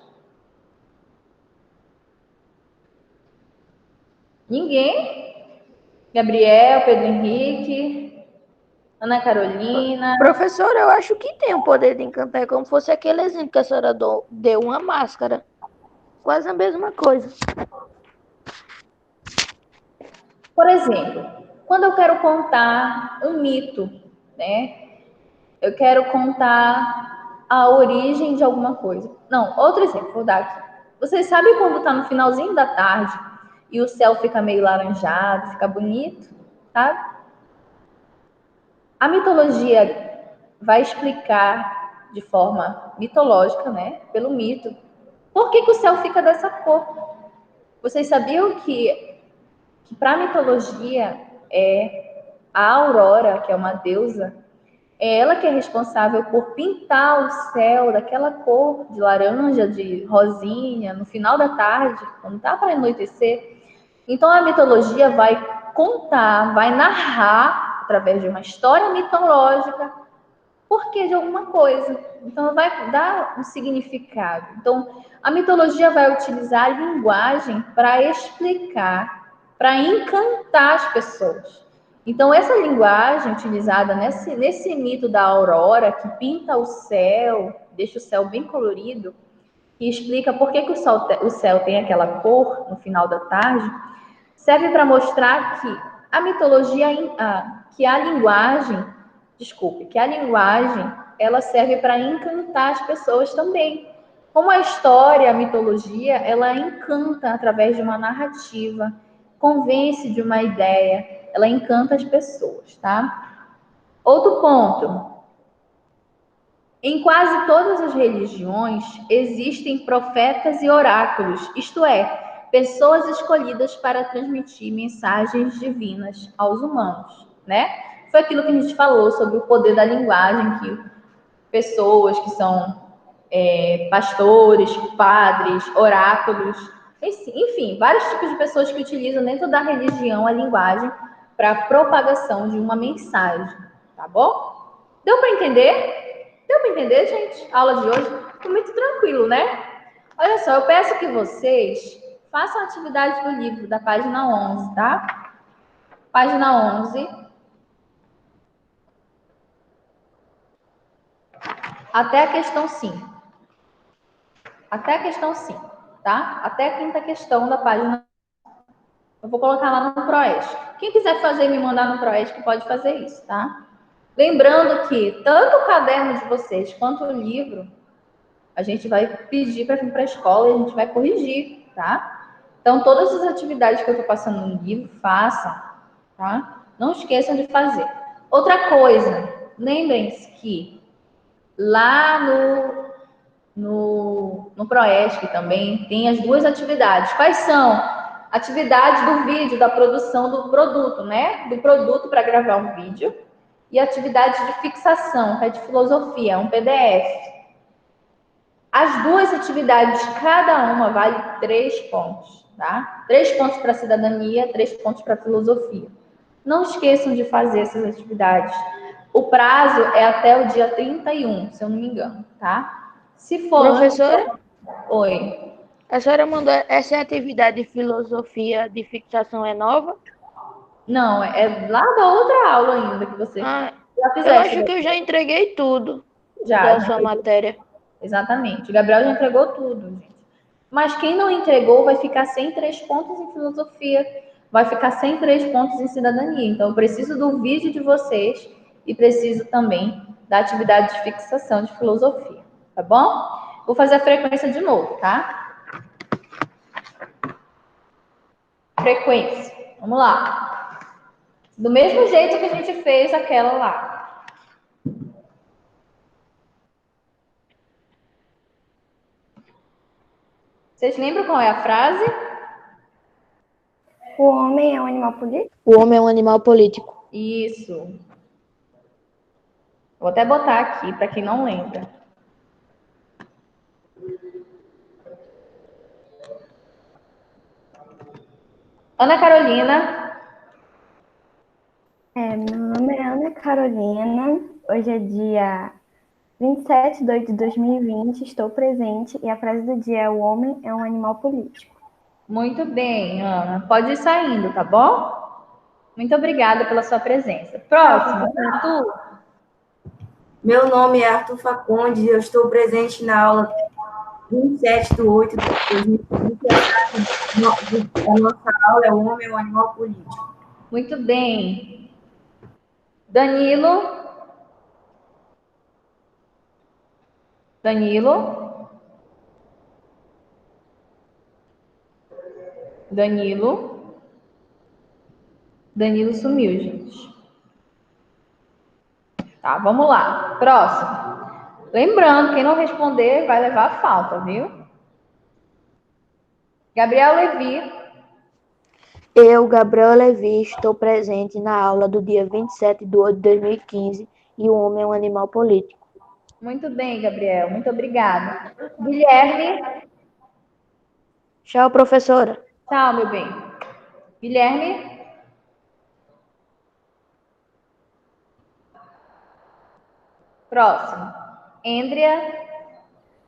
Ninguém? Gabriel, Pedro Henrique, Ana Carolina. Professora, eu acho que tem o poder de encantar, como fosse aquele exemplo que a senhora deu, uma máscara. Quase a mesma coisa. Por exemplo, quando eu quero contar um mito, né? Eu quero contar a origem de alguma coisa. Não, outro exemplo, vou dar aqui. Vocês sabem quando está no finalzinho da tarde e o céu fica meio laranjado, fica bonito, tá? A mitologia vai explicar de forma mitológica, né? Pelo mito, por que o céu fica dessa cor. Vocês sabiam que para a mitologia a Aurora, que é uma deusa, é ela que é responsável por pintar o céu daquela cor de laranja, de rosinha, no final da tarde, quando está para anoitecer. Então, a mitologia vai contar, vai narrar, através de uma história mitológica, porquê de alguma coisa. Então, vai dar um significado. Então, a mitologia vai utilizar a linguagem para explicar, para encantar as pessoas. Então, essa linguagem utilizada nesse mito da aurora, que pinta o céu, deixa o céu bem colorido, e explica por que o céu tem aquela cor no final da tarde, serve para mostrar que a mitologia, que a linguagem, ela serve para encantar as pessoas também. Como a história, a mitologia, ela encanta através de uma narrativa, convence de uma ideia, ela encanta as pessoas, tá? Outro ponto. Em quase todas as religiões existem profetas e oráculos, isto é, pessoas escolhidas para transmitir mensagens divinas aos humanos, né? Foi aquilo que a gente falou sobre o poder da linguagem, que pessoas que são pastores, padres, oráculos, enfim, vários tipos de pessoas que utilizam dentro da religião a linguagem para a propagação de uma mensagem, tá bom? Deu para entender? Deu para entender, gente? A aula de hoje foi muito tranquilo, né? Olha só, eu peço que vocês façam a atividade do livro da página 11, tá? Página 11. Até a questão 5. Até a questão 5, tá? Até a quinta questão da página. Eu vou colocar lá no Proesc. Quem quiser fazer e me mandar no Proesc pode fazer isso, tá? Lembrando que tanto o caderno de vocês quanto o livro, a gente vai pedir para vir para a escola e a gente vai corrigir, tá? Então, todas as atividades que eu estou passando no livro, façam, tá? Não esqueçam de fazer. Outra coisa, lembrem-se que lá no Proesc também tem as duas atividades. Quais são? Atividade do vídeo, da produção do produto, né? Do produto para gravar um vídeo. E atividade de fixação, que é de filosofia, um PDF. As duas atividades, cada uma vale 3 pontos, tá? 3 pontos para cidadania, 3 pontos para filosofia. Não esqueçam de fazer essas atividades. O prazo é até o dia 31, se eu não me engano, tá? Se for... Professora? Oi. A senhora mandou essa atividade de filosofia de fixação é nova? Não, é lá da outra aula ainda que você já fizeste. Eu acho que eu já entreguei tudo da sua matéria. Exatamente. O Gabriel já entregou tudo, gente. Mas quem não entregou vai ficar sem 3 pontos em filosofia, vai ficar sem 3 pontos em cidadania. Então, eu preciso do vídeo de vocês e preciso também da atividade de fixação de filosofia, tá bom? Vou fazer a frequência de novo, tá? Frequência. Vamos lá. Do mesmo jeito que a gente fez aquela lá. Vocês lembram qual é a frase? O homem é um animal político? O homem é um animal político. Isso. Vou até botar aqui para quem não lembra. Ana Carolina. Meu nome é Ana Carolina. Hoje é dia 27 de 8 de 2020. Estou presente e a frase do dia é: o homem é um animal político. Muito bem, Ana. Pode ir saindo, tá bom? Muito obrigada pela sua presença. Próximo, Arthur. Meu nome é Arthur Facondes e eu estou presente na aula 27 de 8 de 2020. A nossa aula é o homem é um animal político. Muito bem. Danilo. Danilo. Danilo. Danilo sumiu, gente. Tá, vamos lá. Próximo. Lembrando, quem não responder vai levar a falta, viu? Gabriel Levi. Eu, Gabriel Levi, estou presente na aula do dia 27 de 8 de 2015 e o homem é um animal político. Muito bem, Gabriel. Muito obrigada. Guilherme. Tchau, professora. Tchau, meu bem. Guilherme. Próximo. Andrea.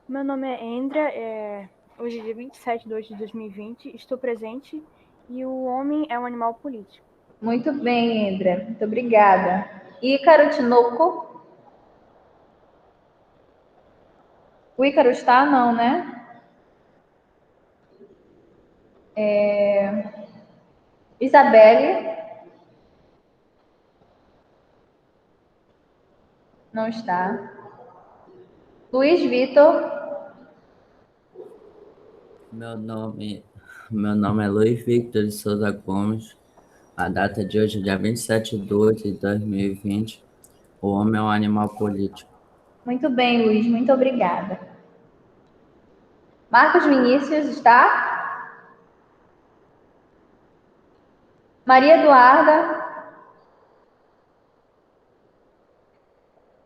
Meu nome é Andrea, hoje é dia 27 de 8 de 2020, estou presente e o homem é um animal político. Muito bem, Andrea. Muito obrigada. Ícaro Tinoco. O Ícaro está? Não, né? Isabelle. Não está. Luiz Vitor. Meu nome é Luiz Victor de Souza Gomes. A data de hoje é dia 27 de 8 de 2020. O homem é um animal político. Muito bem, Luiz. Muito obrigada. Marcos Vinícius está? Maria Eduarda.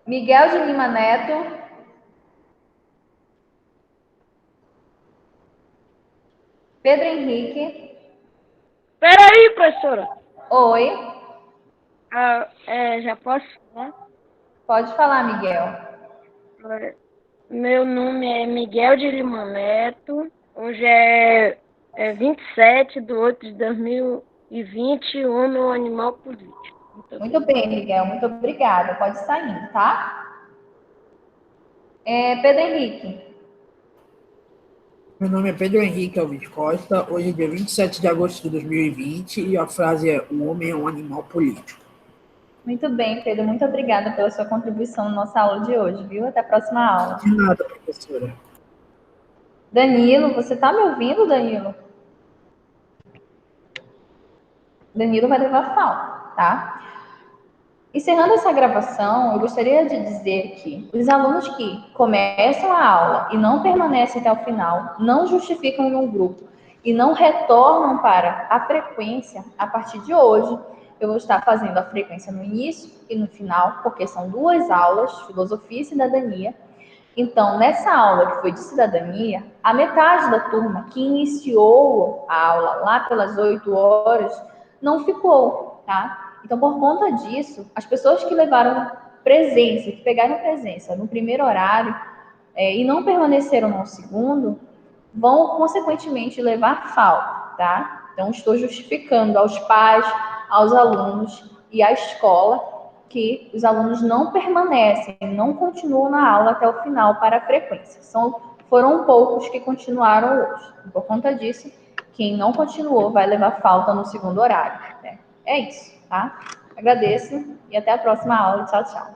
Miguel de Lima Neto. Pedro Henrique. Peraí, professora. Oi. Já posso falar? Pode falar, Miguel. Meu nome é Miguel de Lima Neto. Hoje é 27/8/2020. Homem ou animal político. Muito bem, Miguel. Muito obrigada. Pode sair, tá? Pedro Henrique. Meu nome é Pedro Henrique Alves Costa. Hoje é dia 27 de agosto de 2020 e a frase é: o homem é um animal político. Muito bem, Pedro. Muito obrigada pela sua contribuição na nossa aula de hoje, viu? Até a próxima aula. De nada, professora. Danilo, você tá me ouvindo, Danilo? Danilo vai levar falta, tá? Encerrando essa gravação, eu gostaria de dizer que os alunos que começam a aula e não permanecem até o final, não justificam em um grupo e não retornam para a frequência, a partir de hoje, eu vou estar fazendo a frequência no início e no final, porque são 2 aulas, Filosofia e Cidadania. Então, nessa aula que foi de Cidadania, a metade da turma que iniciou a aula lá pelas 8 horas não ficou, tá? Então, por conta disso, as pessoas que levaram presença, que pegaram presença no primeiro horário e não permaneceram no segundo, vão, consequentemente, levar falta, tá? Então, estou justificando aos pais, aos alunos e à escola que os alunos não permanecem, não continuam na aula até o final para a frequência. Foram poucos que continuaram hoje. Por conta disso, quem não continuou vai levar falta no segundo horário. É isso, tá? Agradeço e até a próxima aula. Tchau, tchau.